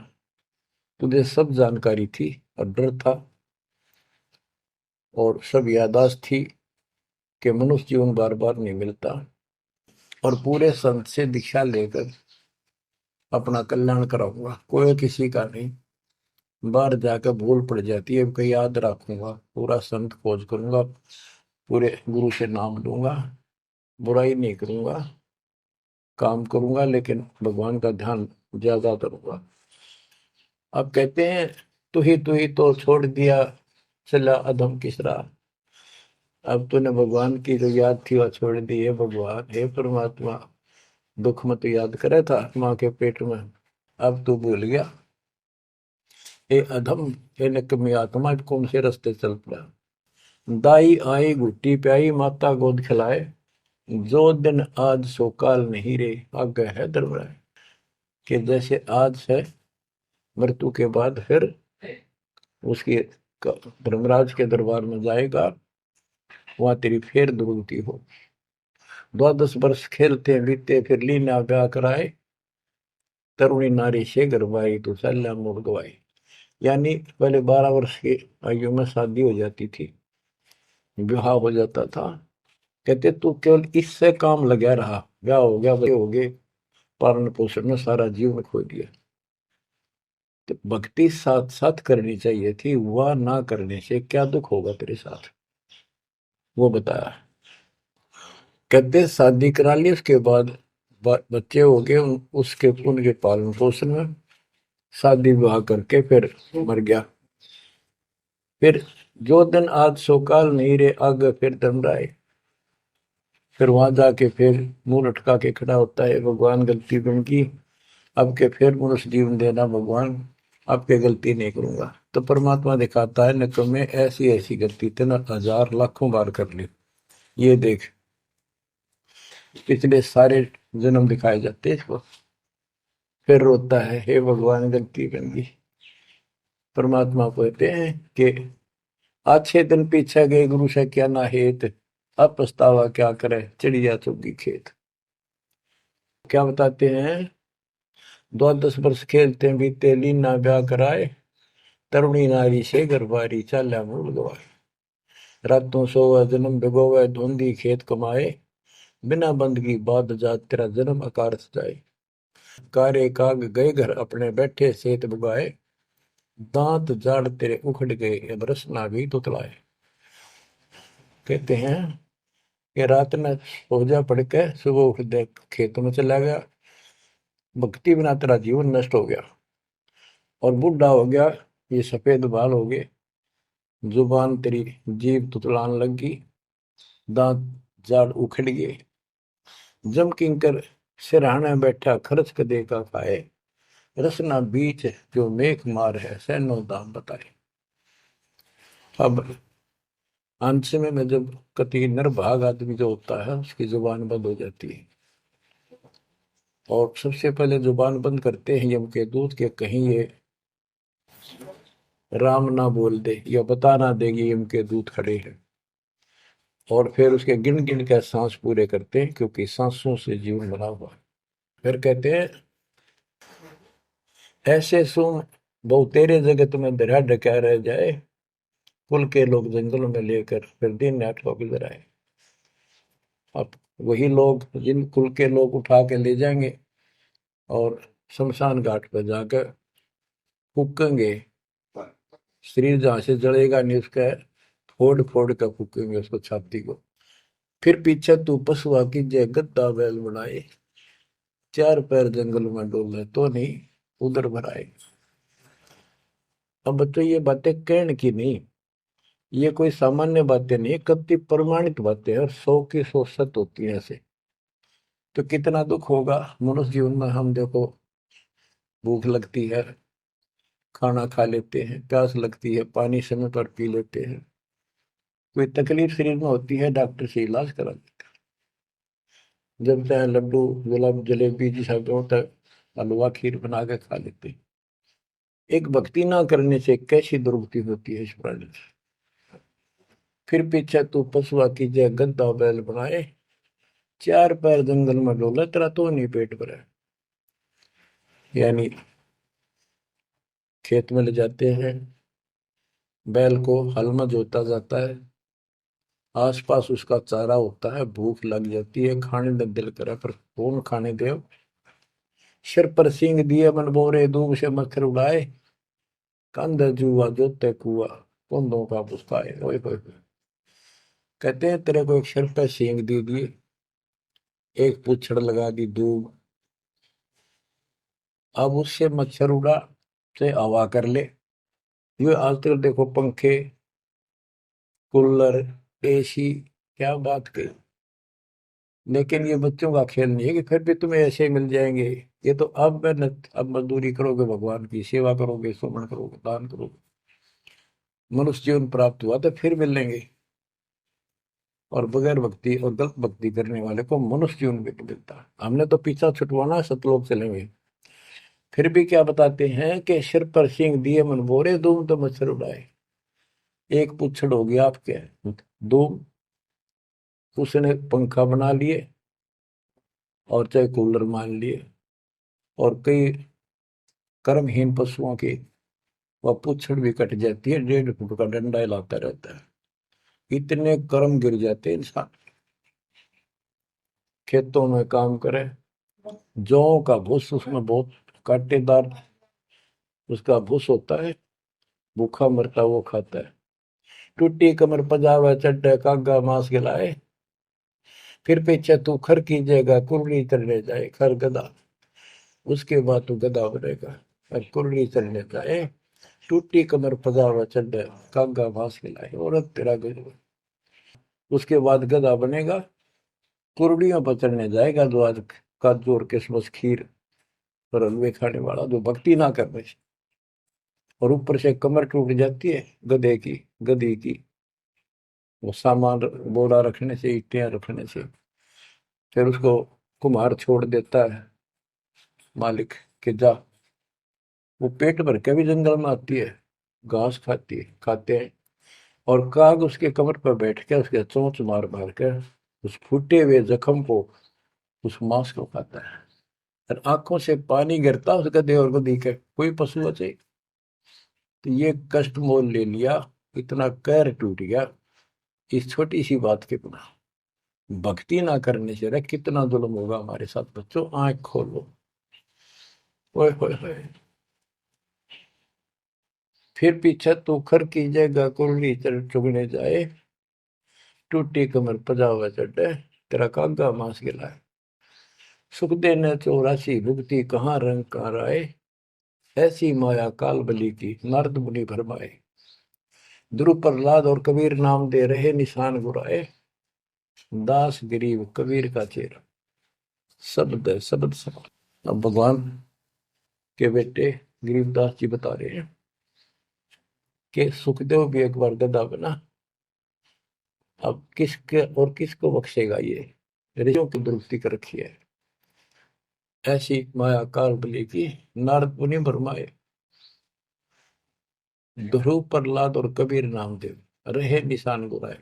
तुझे सब जानकारी थी और डर था और सब यादाश्त थी कि मनुष्य जीवन बार बार नहीं मिलता, और पूरे संत से दीक्षा लेकर अपना कल्याण कराऊंगा, कोई किसी का नहीं। बाहर जाकर भूल पड़ जाती है, कहीं याद रखूंगा, पूरा संत खोज करूंगा, पूरे गुरु से नाम लूंगा, बुराई नहीं करूंगा, काम करूंगा, लेकिन भगवान का ध्यान ज्यादा करूंगा। अब कहते हैं तू ही तो छोड़ दिया, चला अधम किस राह। अब तूने भगवान की जो याद थी वह छोड़ दी है। भगवान, हे परमात्मा, दुख मत याद करे था माँ के पेट में, अब तू भूल गया। हे अधम, हे निकम्मी आत्मा, कौन से रास्ते चल पड़ा। दाई आई घुट्टी प्याई, माता गोद खिलाए, जो दिन आज सो काल नहीं रे, आगे है दरबार। कि जैसे आज है, मृत्यु के बाद फिर उसकी धर्मराज के दरबार में जाएगा, वहां तेरी फिर दुर्गति हो। 12 वर्ष खेलते बीते, फिर लीना ब्याह कराए, तरुणी नारी से गरबाई, तो सल्ला मोड़ गवाई। यानी पहले 12 वर्ष की आयु में शादी हो जाती थी, विवाह हो जाता था। कहते तू केवल इससे काम लगा रहा, ब्याह हो गया, बच्चे हो गए, पालन पोषण में सारा जीवन खो दिया। तो भक्ति साथ साथ करनी चाहिए थी, वह ना करने से क्या दुख होगा तेरे साथ, वो बताया। कहते शादी करा ली, उसके बाद बच्चे हो गए, उसके उनके पालन पोषण में शादी विवाह करके फिर मर गया। फिर जो दिन आज सो काल नहीं रे, आगे फिर धर्मराय। फिर वहां जाके फिर मुंह लटका के खड़ा होता है, भगवान गलती उनकी, अब के फिर मनुष्य जीवन देना भगवान, अब के गलती नहीं करूंगा। तो परमात्मा दिखाता है निकम्मे, ऐसी ऐसी गलती तेना 1000 लाखों बार कर ली, ये देख। पिछले सारे जन्म दिखाए जाते हैं इसको, फिर रोता है, हे भगवान गलती कर दी। परमात्मा कहते हैं कि अच्छे दिन पीछे गए गुरु से क्या ना हेत, अब पछतावा क्या करे, चिड़िया चुगी खेत। क्या बताते हैं, 12 वर्ष खेलते बीते, लीना ब्याह कराए, तरुणी नारी से गरबारी, चाल्या मूल गवाए। रातों सोवा जन्म भिगोवे, धुंधी खेत कमाए, बिना बंदगी बाद जात तेरा जन्म अकारथ जाए। कारे काग गए घर अपने, बैठे सेत बुगाए, दांत जाड़ तेरे उखड़ गए, अब रसना भी तुतलाए। कहते हैं कि रात में सो जा पड़ के, सुबह उठ दे खेतों में चला गया, भक्ति बिना तेरा जीवन नष्ट हो गया, और बूढ़ा हो गया, ये सफेद बाल हो गए, जुबान तेरी जीभ तुतलान लगी, दांत जाड़ उखड़ गए। जम किंकर सिरहाने बैठा, खर्च कदे का खाए, रसना बीच जो मेघ मार है, सैनो दाम बताए। अब अंश में जब कति निर्भाग आदमी जो होता है उसकी जुबान बंद हो जाती है, और सबसे पहले जुबान बंद करते हैं यम के दूत के कहीं ये राम ना बोल दे या बता ना देगी यम के दूत खड़े हैं। और फिर उसके गिन गिन के सांस पूरे करते हैं, क्योंकि सांसों से जीवन बना हुआ है। फिर कहते हैं ऐसे सुन बहु तेरे जगत में दरिया ढका रह जाए, कुल के लोग जंगलों में लेकर फिर दिन रात को गुजर आए। अब वही लोग जिन कुल के लोग उठा के ले जाएंगे और शमशान घाट पर जाकर फूकेंगे, शरीर जहां से जलेगा नहीं उसका फोड़ फोड़ कर फूकेंगे उसको, छाती को। फिर पीछे तू पशुआ की जय गद्दा बैल बनाए, चार पैर जंगल में डोले तो नहीं उधर भराए। अब बच्चों ये बातें कहने की नहीं, ये कोई सामान्य बातें नहीं, कति प्रमाणित बातें हैं और 100 की 100 सत्य होती है ऐसे। तो कितना दुख होगा मनुष्य जीवन में। हम देखो भूख लगती है खाना खा लेते हैं, प्यास लगती है पानी समय पर पी लेते हैं, कोई तकलीफ शरीर में होती है डॉक्टर से इलाज करा लेते हैं, जब चाहे लड्डू गुलाब जलेबी जैसा जो होता है हलवा खीर बना के खा लेते हैं। एक भक्ति ना करने से कैसी दुर्गति होती है इस प्राणी से। फिर पीछे तू पशुआ की जय गद्दा बैल बनाए, चार पैर जंगल में डोला तेरा तो नहीं पेट भरा। यानी खेत में ले जाते हैं, बैल को हल में जोता जाता है, आसपास उसका चारा होता है, भूख लग जाती है, खाने में दिल करे पर कौन खाने दे। सिर पर सींग दिए मन बोरे दूब से मच्छर उड़ाए, कंध जुआ जोते कुआ कुंदों का पुस्ताए। ओए होए होए। कहते हैं तेरे को एक सिर पे सींग दे दिए, एक पूछड़ लगा दी दूब, अब उससे मच्छर उड़ा से हवा कर ले। ये आजकल देखो पंखे कूलर एसी, क्या बात कही। लेकिन ये बच्चों का खेल नहीं है कि फिर भी तुम्हें ऐसे मिल जाएंगे। ये तो अब मेहनत, अब मजदूरी करोगे, भगवान की सेवा करोगे, सुमन करोगे, दान करोगे, मनुष्य जीवन प्राप्त हुआ तो फिर मिलेंगे। और बगैर भक्ति और गलत भक्ति करने वाले को मनुष्य जीवन भी नहीं मिलता। हमने तो पीछा छुटवाना है, सतलोक चलेंगे। फिर भी क्या बताते हैं कि सिर पर सींग दिए मन बोरे दूम तो मच्छर उड़ाए। एक पुच्छड़ हो गया आपके दूम, उसने पंखा बना लिए और चाहे कूलर मान लिए, और कई कर्महीन पशुओं की वह पूछड़ भी कट जाती है, 1.5 फुट का डंडा हिलाता रहता है। इतने कर्म गिर जाते हैं इंसान। खेतों में काम करे, जौ का भूस उसमें बहुत कांटेदार उसका भूस होता है, भूखा मरता वो खाता है। टूटी कमर पजावा चड्डे कागा मांस खिलाए, फिर पीछे तू खर कीजिएगा कुर्री चढ़ने जाए। खर गधा, उसके बाद तू गधा बनेगा और कुर्री चढ़ने जाए। टूटी कमर पजावा चड्डे कागा मांस खिलाए, औरत तेरा गजब। उसके बाद गधा बनेगा, कुर्डियों पर चढ़ने जाएगा, जो आज काजू और किशमिश खीर और हलवे खाने वाला जो भक्ति ना करने से। और ऊपर से कमर टूट जाती है गधे की, गधी की, वो सामान बोरा रखने से, ईंटें रखने से। फिर उसको कुम्हार छोड़ देता है मालिक के जा, वो पेट भर के भी जंगल में आती है, घास खाती है, खाते हैं। और काग उसके कमर पर बैठ के उसके चोंच मार मार के उस फूटे हुए जख्म को, उस मांस को खाता है। और आंखों से पानी गिरता उस गधे और गधी के, कोई पशु बचे। तो ये कष्ट मोल ले लिया, इतना कहर टूट गया इस छोटी सी बात के बिना। भक्ति ना करने से रे कितना जुल्म होगा हमारे साथ। बच्चों आंख खोलो। ओए होए होए। फिर पीछे तू खर की जगह कुर्री चुगने जाए, टूटी कमर पजावा चढ़े तेरा कागा मांस गिलाए। सुख देने 84 भुगती कहाँ रंग कहाँ राय, ऐसी माया काल बली की नारद मुनि भरमाए। ध्रुव प्रहलाद और कबीर नाम दे रहे निशान गुराए, दास गरीब कबीर का चेहरा। शब्द है शब्द सब। अब भगवान के बेटे गरीबदास जी बता रहे हैं कि सुखदेव भी एक बार गधा बना। अब किसके और किसको बख्शेगा ये, ऋषियों की दुरुक्ति कर रखी है। ऐसी माया काल बली की नारद मुनि भरमाए। ध्रुव, प्रहलाद और कबीर नामदेव रहे निशान गुराए।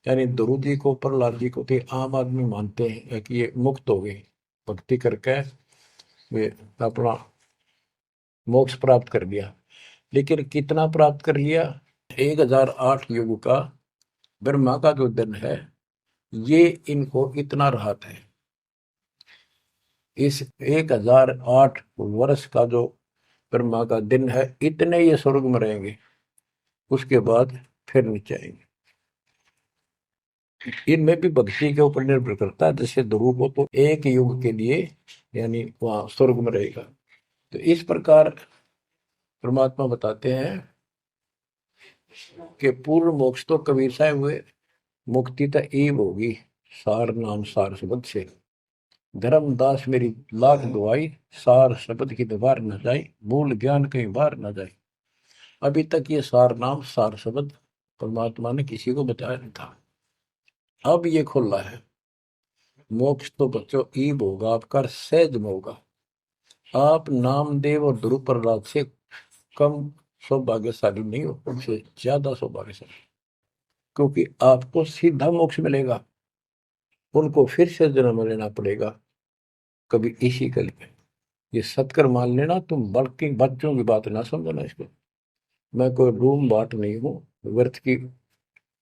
यानी ध्रुव जी को, प्रहलाद जी को तो आम आदमी मानते हैं कि ये मुक्त हो गए, भक्ति करके वे अपना मोक्ष प्राप्त कर लिया। लेकिन कितना प्राप्त कर लिया? 1008 युग का ब्रह्मा का जो दिन है, ये इनको इतना राहत है। इस 1008 वर्ष का जो ब्रह्मा का दिन है, इतने ये स्वर्ग में रहेंगे, उसके बाद फिर नीचे आएंगे। इनमें भी भक्ति के ऊपर निर्भर करता है। जैसे ध्रुव को तो एक युग के लिए यानी वहां स्वर्ग में रहेगा। तो इस प्रकार परमात्मा बताते हैं कि पूर्ण मोक्ष तो कबीर साहब हुए, मुक्ति तो ईब होगी सार नाम सार शब्द से। धर्मदास मेरी लाख दुआई, सार शब्द की दीवार न जाए, मूल ज्ञान कहीं बाहर न जाए। अभी तक ये सार नाम सार शब्द परमात्मा ने किसी को बताया नहीं था, अब ये खुला है। मोक्ष तो बच्चों ईब होगा आपका, सहज में होगा। आप नामदेव और ध्रुव प्रहलाद से कम सौभाग्यशाली नहीं हो, उनसे ज्यादा सौभाग्यशाली, क्योंकि आपको सीधा मोक्ष मिलेगा, उनको फिर से जन्म लेना पड़ेगा कभी इसी कल में। ये सत्कर मान लेना, तुम बल्कि बच्चों की बात ना समझना इसको। मैं कोई रूम बाट नहीं हूँ, व्यर्थ की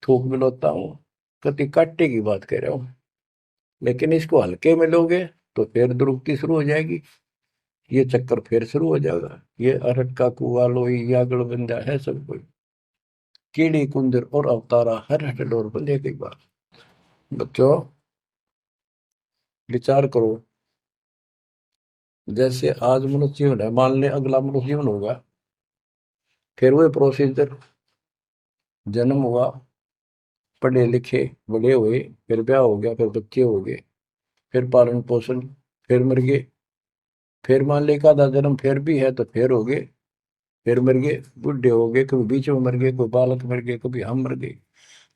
थूक मिलोता हूँ, कति काटे की बात कह रहा हूँ। लेकिन इसको हल्के में लोगे तो फिर दुरुक्ति शुरू हो जाएगी, ये चक्कर फिर शुरू हो जाएगा। ये अरट का कुआ लोई यागड़ बंदा है सब कोई, कीड़ी कुंदर और अवतारा हर हट डोर बंदे की बात। बच्चों विचार करो, जैसे आज मनुष्य जीवन है, मान ले अगला मनुष्य जीवन होगा, फिर वही प्रोसीजर, जन्म हुआ, पढ़े लिखे बड़े हुए, फिर ब्याह हो गया, फिर बच्चे हो गए, फिर पालन पोषण, फिर मर गए, फिर मान ले का आधा जन्म फिर भी है तो फिर हो गए, फिर मर गए, बुढ़े हो गए, कभी बीच में मर गए, कोई बालक मर गए, कभी हम मर गए।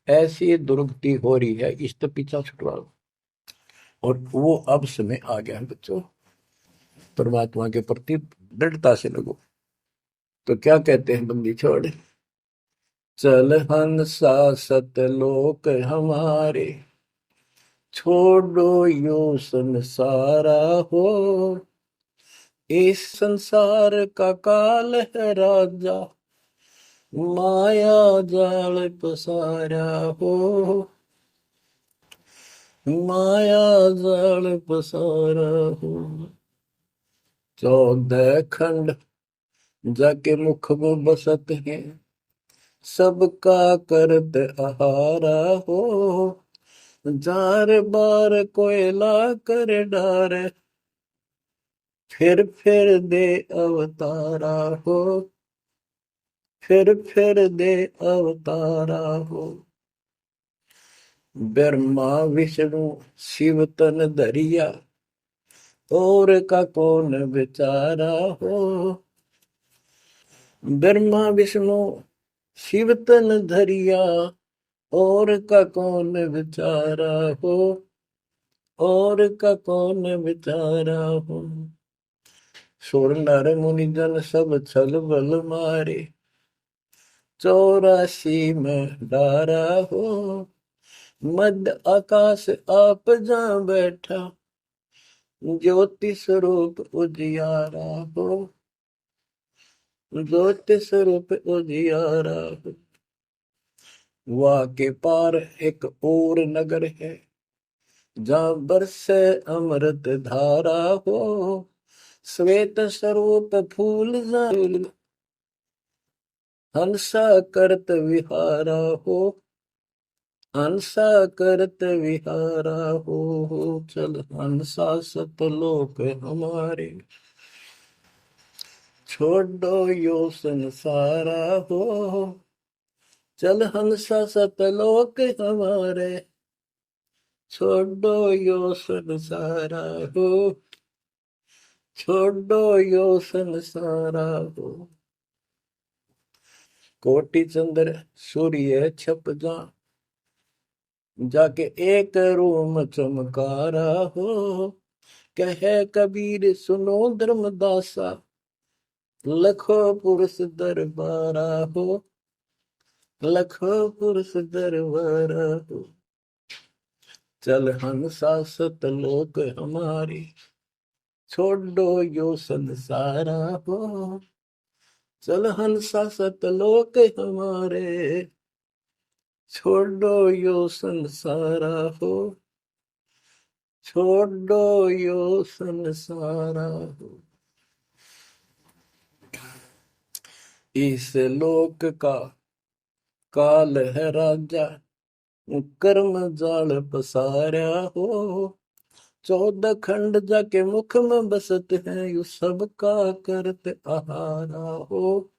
ऐसी दुर्गति हो रही है, इस तो पीछा छुटवा लो। और वो अब समय आ गया है बच्चों, परमात्मा के प्रति दृढ़ता से लगो। तो क्या कहते हैं बंदी छोड़, चल हंसा सतलोक हमारे, छोड़ो यो संसारा हो। इस संसार का काल है राजा, माया जाल पसारा हो। माया जाल पसारा हो। 14 खंड जाके मुख में बसत है, सबका करत आहारा हो। जार बार कोयला कर डार, फिर दे अवतारा हो। फिर दे अवतारा हो। ब्रह्मा विष्णु शिव तन धरिया, और का कौन बेचारा हो। ब्रह्मा विष्णु शिव तन धरिया, और का कौन बेचारा हो। और का कौन बेचारा हो। सुर नर मुनि जन सब छल बल मारे, 84 में डारा हो। मध्य आकाश आप जा बैठा, ज्योति स्वरूप उजियारा हो। ज्योति स्वरूप उजियारा हो। वहाँ के पार एक और नगर है, जहाँ बरसे अमृत धारा हो। श्वेत स्वरूप फूल हंसा करत विहारा हो। हंसा करत विहारा हो। चल हंसा सतलोक हमारे, छोड़ो यो संसारा हो। चल हंसा सतलोक हमारे, छोड़ो यो संसारा हो। छोड़ो यो संसारा हो। कोटि चंद्र सूर्य छप जा, जाके एक रूम चमकारा हो। कहे कबीर सुनो धर्मदासा, लखो पुरुष दरबारा हो। लखो पुरुष दरबारा हो। चल हंसा सतलोक हमारी, छोड़ो यो संसारा हो। चल हंसा सतलोक हमारे, छोड़ो यो संसारा हो। छोड़ो यो संसारा हो। इस लोक का काल है राजा, कर्म जाल पसारा हो। 14 खंड जाके मुख में बसत है, यू सबका करत आहारा हो।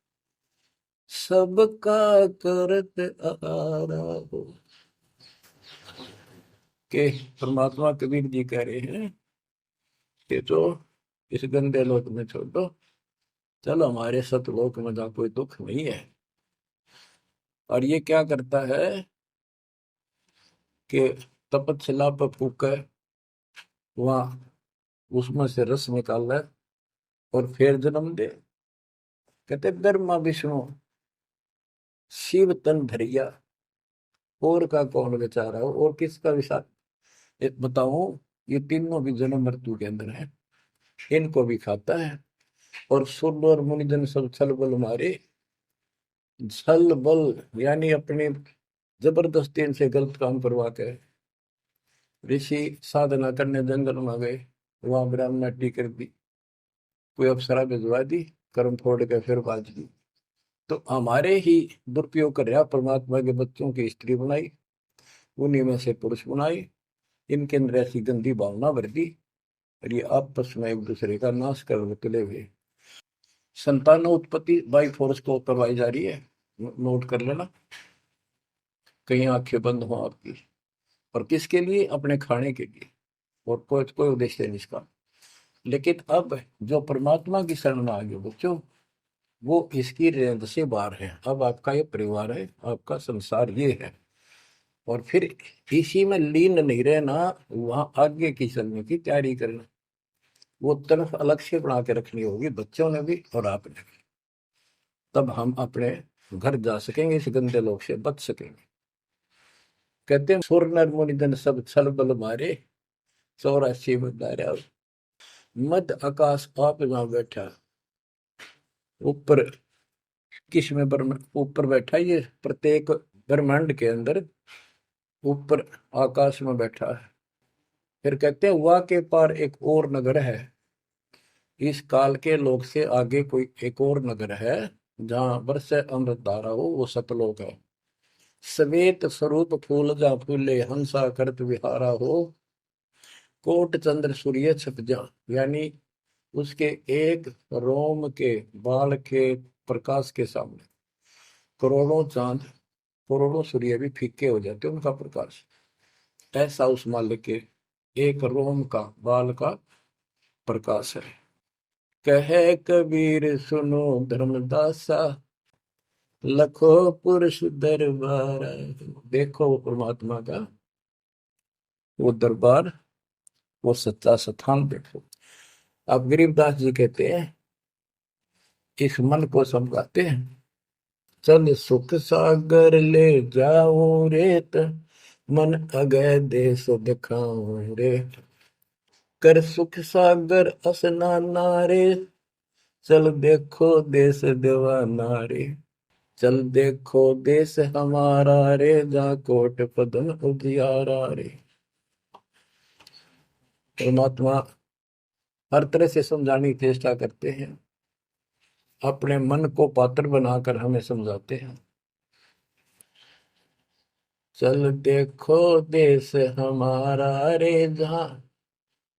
सबका करत आहारा हो। के परमात्मा कबीर जी कह रहे हैं कि जो इस गंदे लोक में छोड़ो, चलो हमारे सतलोक में जहाँ कोई दुख नहीं है। और ये क्या करता है कि तपत पर फूके, वहां उसमें से रस निकाल है और फिर जन्म दे। कहते ब्रह्मा विष्णु शिव तन धरिया, और का कौन बेचारा हो और किसका विचार बताऊं। ये तीनों भी जन्म मृत्यु के अंदर है, इनको भी खाता है। और सुर और मुनिजन सब छल बल मारे। छल बल यानी अपने जबरदस्ती इनसे गलत काम करवा के ऋषि साधना करने जंगल में गए, वहां ब्राह्मणी कर दी, कोई अप्सरा भिजवा दी, कर्म फोड़ के फिर बाज दी। तो हमारे ही दुरुपयोग कर रहा परमात्मा के बच्चों की स्त्री बनाई, उन्हीं में से पुरुष बनाई, इनके अंदर ऐसी गंदी भावना भर दी और ये आपस में एक दूसरे का नाश कर तुले हुए। संतान उत्पत्ति बाई फोर्स को करवाई जा रही है, नोट कर लेना, कहीं आंखें बंद हो आपकी। और किसके लिए? अपने खाने के लिए, और कोई कोई उद्देश्य नहीं इसका। लेकिन अब जो परमात्मा की शरण में आ गए बच्चों, वो इसकी रेंज से बाहर है। अब आपका ये परिवार है, आपका संसार ये है, और फिर इसी में लीन नहीं रहना, वहां आगे की चलने की तैयारी करना। वो तरफ अलग से बना के रखनी होगी बच्चों ने भी और आपने भी। तब हम अपने घर जा सकेंगे, इस गंदे लोग से बच सकेंगे। कहते हैं सुर नर मुनिजन सब छल बल मारे, 84 बदारा। मध्य आकाश आप जहां बैठा, ऊपर किस में ऊपर बैठा, ये प्रत्येक ब्रह्मांड के अंदर ऊपर आकाश में बैठा है। फिर कहते हैं वाह के पार एक और नगर है। इस काल के लोक से आगे कोई एक और नगर है जहां बरसे अमृत धारा हो, वो सतलोक है। श्वेत स्वरूप फूल जहाँ फूले, हंसा करत विहारा हो। कोट चंद्र सूर्य छप जा, यानी उसके एक रोम के बाल के प्रकाश के सामने करोड़ों चांद, करोड़ों सूर्य भी फीके हो जाते उनका प्रकाश। ऐसा उस मालिक के एक रोम का बाल का प्रकाश है। कहे कबीर सुनो धर्मदासा, लखो पुरुष दरबार। देखो वो परमात्मा का वो दरबार, वो सच्चा स्थान देखो। अब गरीबदास जी कहते हैं, इस मन को समझाते हैं। चल सुख सागर ले जाऊं रेत, मन अगय देश दिखाऊं रे। कर सुख सागर स्नाना रे, चल देखो देश दीवाना रे। चल देखो देश हमारा रे, जहाँ कोट पदम उजियारा रे। परमात्मा हर तरह से समझाने की चेष्टा करते हैं, अपने मन को पात्र बनाकर हमें समझाते हैं। चल देखो देश हमारा रे, जहाँ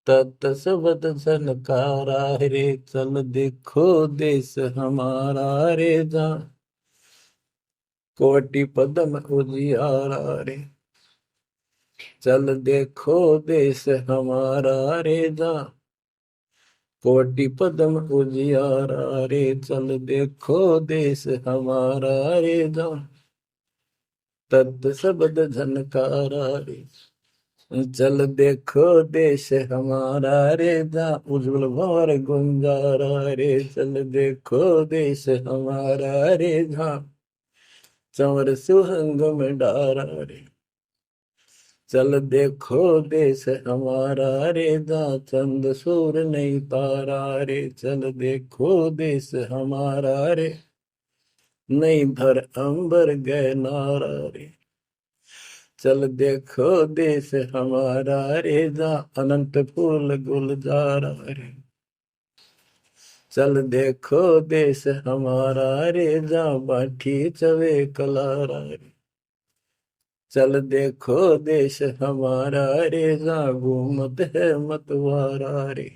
तत सबद सनकारा रे। चल देखो देश हमारा रे, जहाँ कोटि पदम उजियारा रे। चल देखो देश हमारा रे, जहाँ कोटि पदम उजियारा रे, चल देखो देश हमारा रे, जान तत् शब्द झनकारा रे, चल देखो देश हमारा रे, जहाँ उज्जवल भंवर गुंजारा रे, चल देखो देश हमारा रे, जहाँ चंवर सुहंग में डारा रे, चल देखो देश हमारा रे, जहाँ चंद सूर नहीं तारा रे, चल देखो देश हमारा रे, नहीं धर अंबर गए नारा रे, चल देखो देश हमारा रे, जहाँ अनंत फूल गुलजारा रे, चल देखो देश हमारा रे, जहाँ बाठी चवे कलारा रे, चल देखो देश हमारा रे, जहाँ घूमत है मतवारा रे,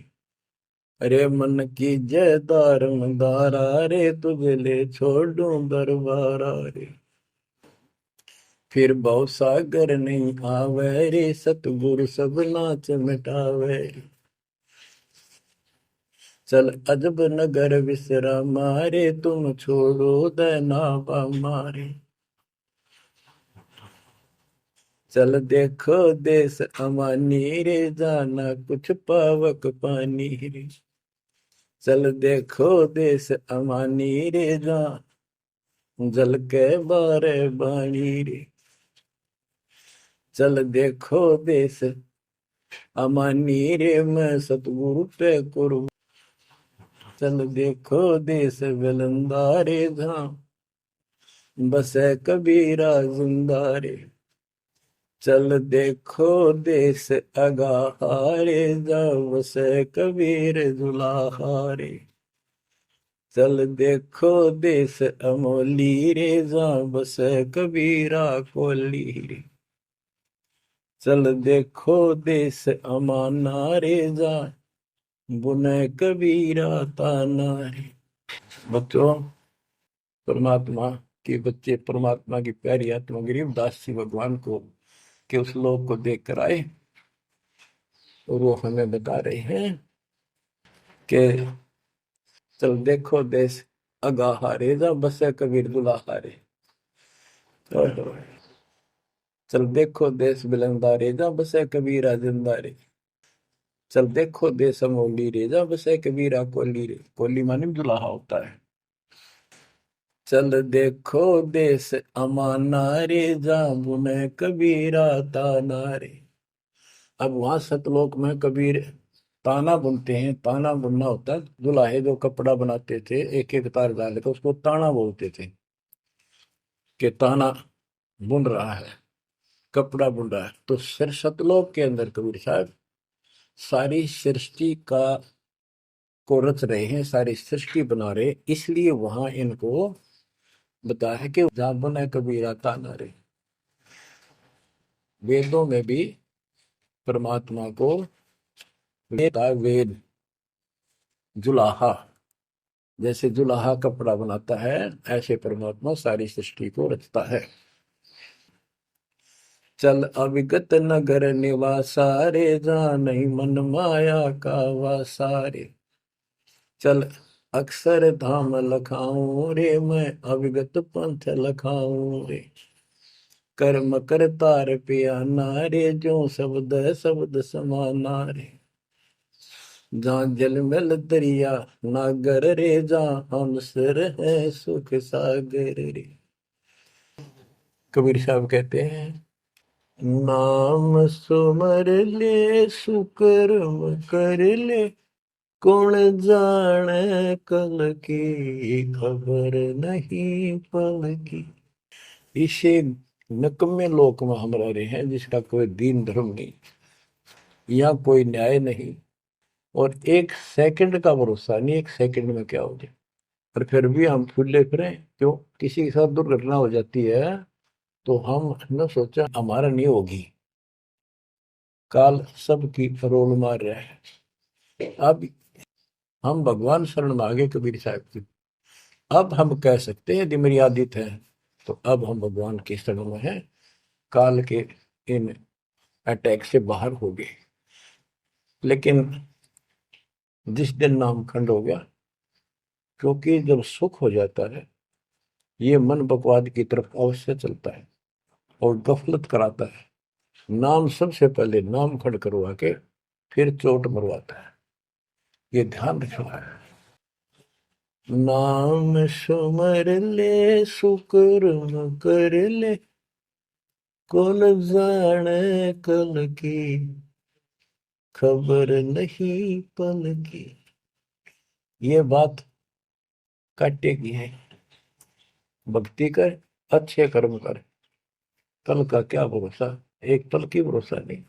अरे मन की जय दारमदारा रे, तुझे ले छोड़ूं दरबारा रे, फिर भव सागर नहीं आवे रे, सतगुरु सब नाच मिटावे रे, चल अजब नगर विश्रामा रे, तुम छोड़ो दैनावा मारे, चल देखो देश अमानी रे, जाना कुछ पावक पानी रे, चल देखो देश अमानी रे, जा जल के बारे बाणी रे, चल देखो देश अमानी रे, मैं सतगुरु पे कुर्बान, चल देखो देश विलंदा रे, जहाँ बसे कबीरा जिंदा रे, चल देखो देश अगाहारे, जहाँ बसे कबीर जुलाहारे, चल देखो देश अमोली रे, जहाँ बसे कबीरा कोली रे, चल देखो देश अमाना रे, जहाँ बुने कबीरा ताना रे। बच्चों, परमात्मा के बच्चे परमात्मा की प्यारी आत्मा गरीबदास जी भगवान को के उस लोक को देख कर आए, और वो हमें बता रहे हैं कि चल देखो देश अगाहारे, जा बसे कबीर दुलाहारे, चल देखो देश बिलंदारे, जा बसे कबीरा जिंदारे, चल देखो देश अमोली रे, जा बसे कबीरा कोली रे, कोली माने दुलाहा होता है, चल देखो देश अमाना रे, जा बुने कबीरा ताना रे। अब वहां सतलोक में कबीर ताना बुनते हैं। ताना बुनना होता है, दुल्हे जो कपड़ा बनाते थे एक एक तार डाल के उसको ताना बोलते थे, कि ताना बुन रहा है, कपड़ा बुन रहा है। तो फिर सतलोक के अंदर कबीर साहब सारी सृष्टि का को रच रहे हैं, सारी सृष्टि बना रहे, इसलिए वहां इनको बताया है कि जहां बुने कबीरा ताना रे। वेदों में भी परमात्मा को वेद जुलाहा, जैसे जुलाहा कपड़ा बनाता है, ऐसे परमात्मा सारी सृष्टि को रचता है। चल अविगत नगर निवासा रे, जहाँ नहीं मन माया का वासा रे, चल अक्षर धाम लखाऊं रे, मैं अविगत पंथ लखाऊं रे, कर्म करतार पियाना रे, जो शब्द शब्द समाना रे, जहाँ जलमल दरिया नागर रे, जहाँ हम सिर है सुख सागर रे। कबीर साहब कहते हैं, नाम सुमर ले सुकर्म कर ले, कौन जाने कल की खबर नहीं पल की। इसे नकम्मे लोक में हम रह रहे हैं, जिसका कोई दीन धर्म नहीं, यहाँ कोई न्याय नहीं, और एक सेकंड का भरोसा नहीं, एक सेकंड में क्या हो जाए। और फिर भी हम फुले फिरे क्यों? किसी के साथ दुर्घटना हो जाती है तो हम न सोचा हमारा नहीं होगी, काल सबकी रोल मार रहा है। अब हम भगवान शरण मांगे कबीर साहब की, अब हम कह सकते हैं यदि मेरी आदित है, तो अब हम भगवान की शरण में हैं, काल के इन अटैक से बाहर हो गए। लेकिन जिस दिन नाम खंड हो गया, क्योंकि जब सुख हो जाता है ये मन बकवाद की तरफ अवश्य चलता है और गफलत कराता है। नाम सबसे पहले नाम खंड करवा के फिर चोट मरवाता है, ये ध्यान रखना है। नाम सुमर ले सुकर्म कर ले, कौन जाने कल की, खबर नहीं पल की। ये बात काटेगी है। भक्ति कर, अच्छे कर्म कर, कल का क्या भरोसा, एक पल की भरोसा नहीं।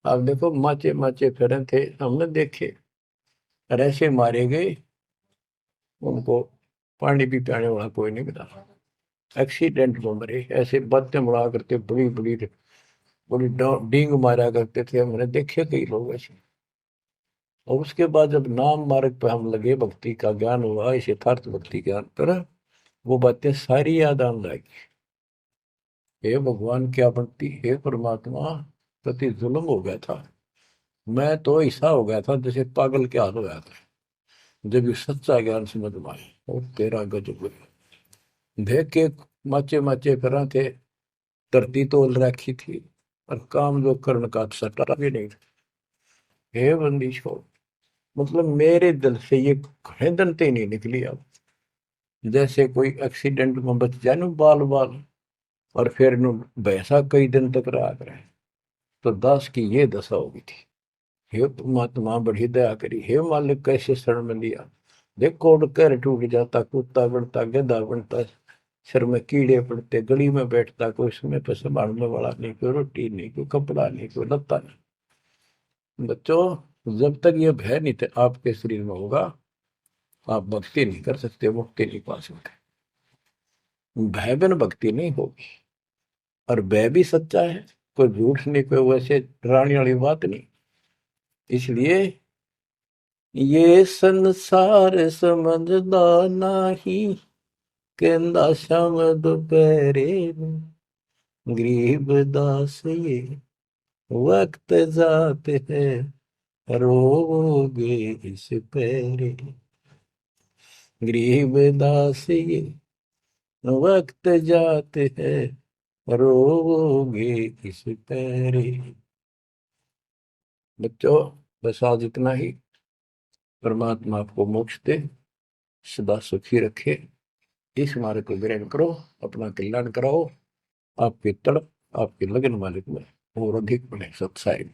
आप देखो माचे माचे फिरे थे, हमने देखे, और ऐसे मारे गए, उनको पानी भी पियाने वाला कोई नहीं मिला, एक्सीडेंट में मरे। ऐसे बातें उड़ा करते, बड़ी बड़ी बड़ी डींग मारा करते थे, हमने देखे कई लोग ऐसे। और उसके बाद जब नाम मार्ग पे हम लगे, भक्ति का ज्ञान हुआ, इस यथार्थ भक्ति ज्ञान पर, वो बातें सारी याद आने लगी। हे भगवान क्या बनती, हे परमात्मा, प्रति जुल्म हो गया था। मैं तो ऐसा हो गया था जैसे पागल के हाल हो गया था, जब ये सच्चा ज्ञान समझ में आए। और तेरा गजब देख के माचे माचे फिरा थे, धरती तोल रखी थी, और काम जो कर्ण का सटा भी नहीं था। हे बंदीशो, मतलब मेरे दिल से ये खड़ेदनते नहीं निकली। अब जैसे कोई एक्सीडेंट में बच जाए ना बाल बाल, और फिर नु भैंसा कई दिन तक रहा करे, तो दास की ये दशा होगी थी। हे परमात्मा बड़ी दया करी, हे मालिक कैसे शरण में लिया। देख कोड कर टूट जाता, कुत्ता बनता, गधा बनता, सिर में कीड़े पड़ते, गली में बैठता, कोई समय पर संभालने वाला नहीं, कोई रोटी नहीं, कोई कपड़ा नहीं, कोई लत्ता नहीं। बच्चों, जब तक ये भय नहीं थे आपके शरीर में होगा, आप भक्ति नहीं कर सकते, मुक्ति नहीं पा सकते। भय बिन भक्ति नहीं होगी। और भय भी सच्चा है, कोई झूठ नहीं, कोई वैसे डराने वाली बात नहीं। इसलिए ये संसार समझदा नहीं, कहंदा शाम दोपहरे गरीब दास ये वक्त जाते हैं, रोगे इस पैरे। गरीब दास ये वक्त जाते हैं, रोगे इस पैरे। बच्चों, बस आज इतना ही। परमात्मा आपको मोक्ष दे, सदा सुखी रखे, इस मार्ग को ग्रहण करो, अपना कल्याण कराओ, आपकी तड़प, आपकी लगन मालिक में और अधिक बने सत्साई।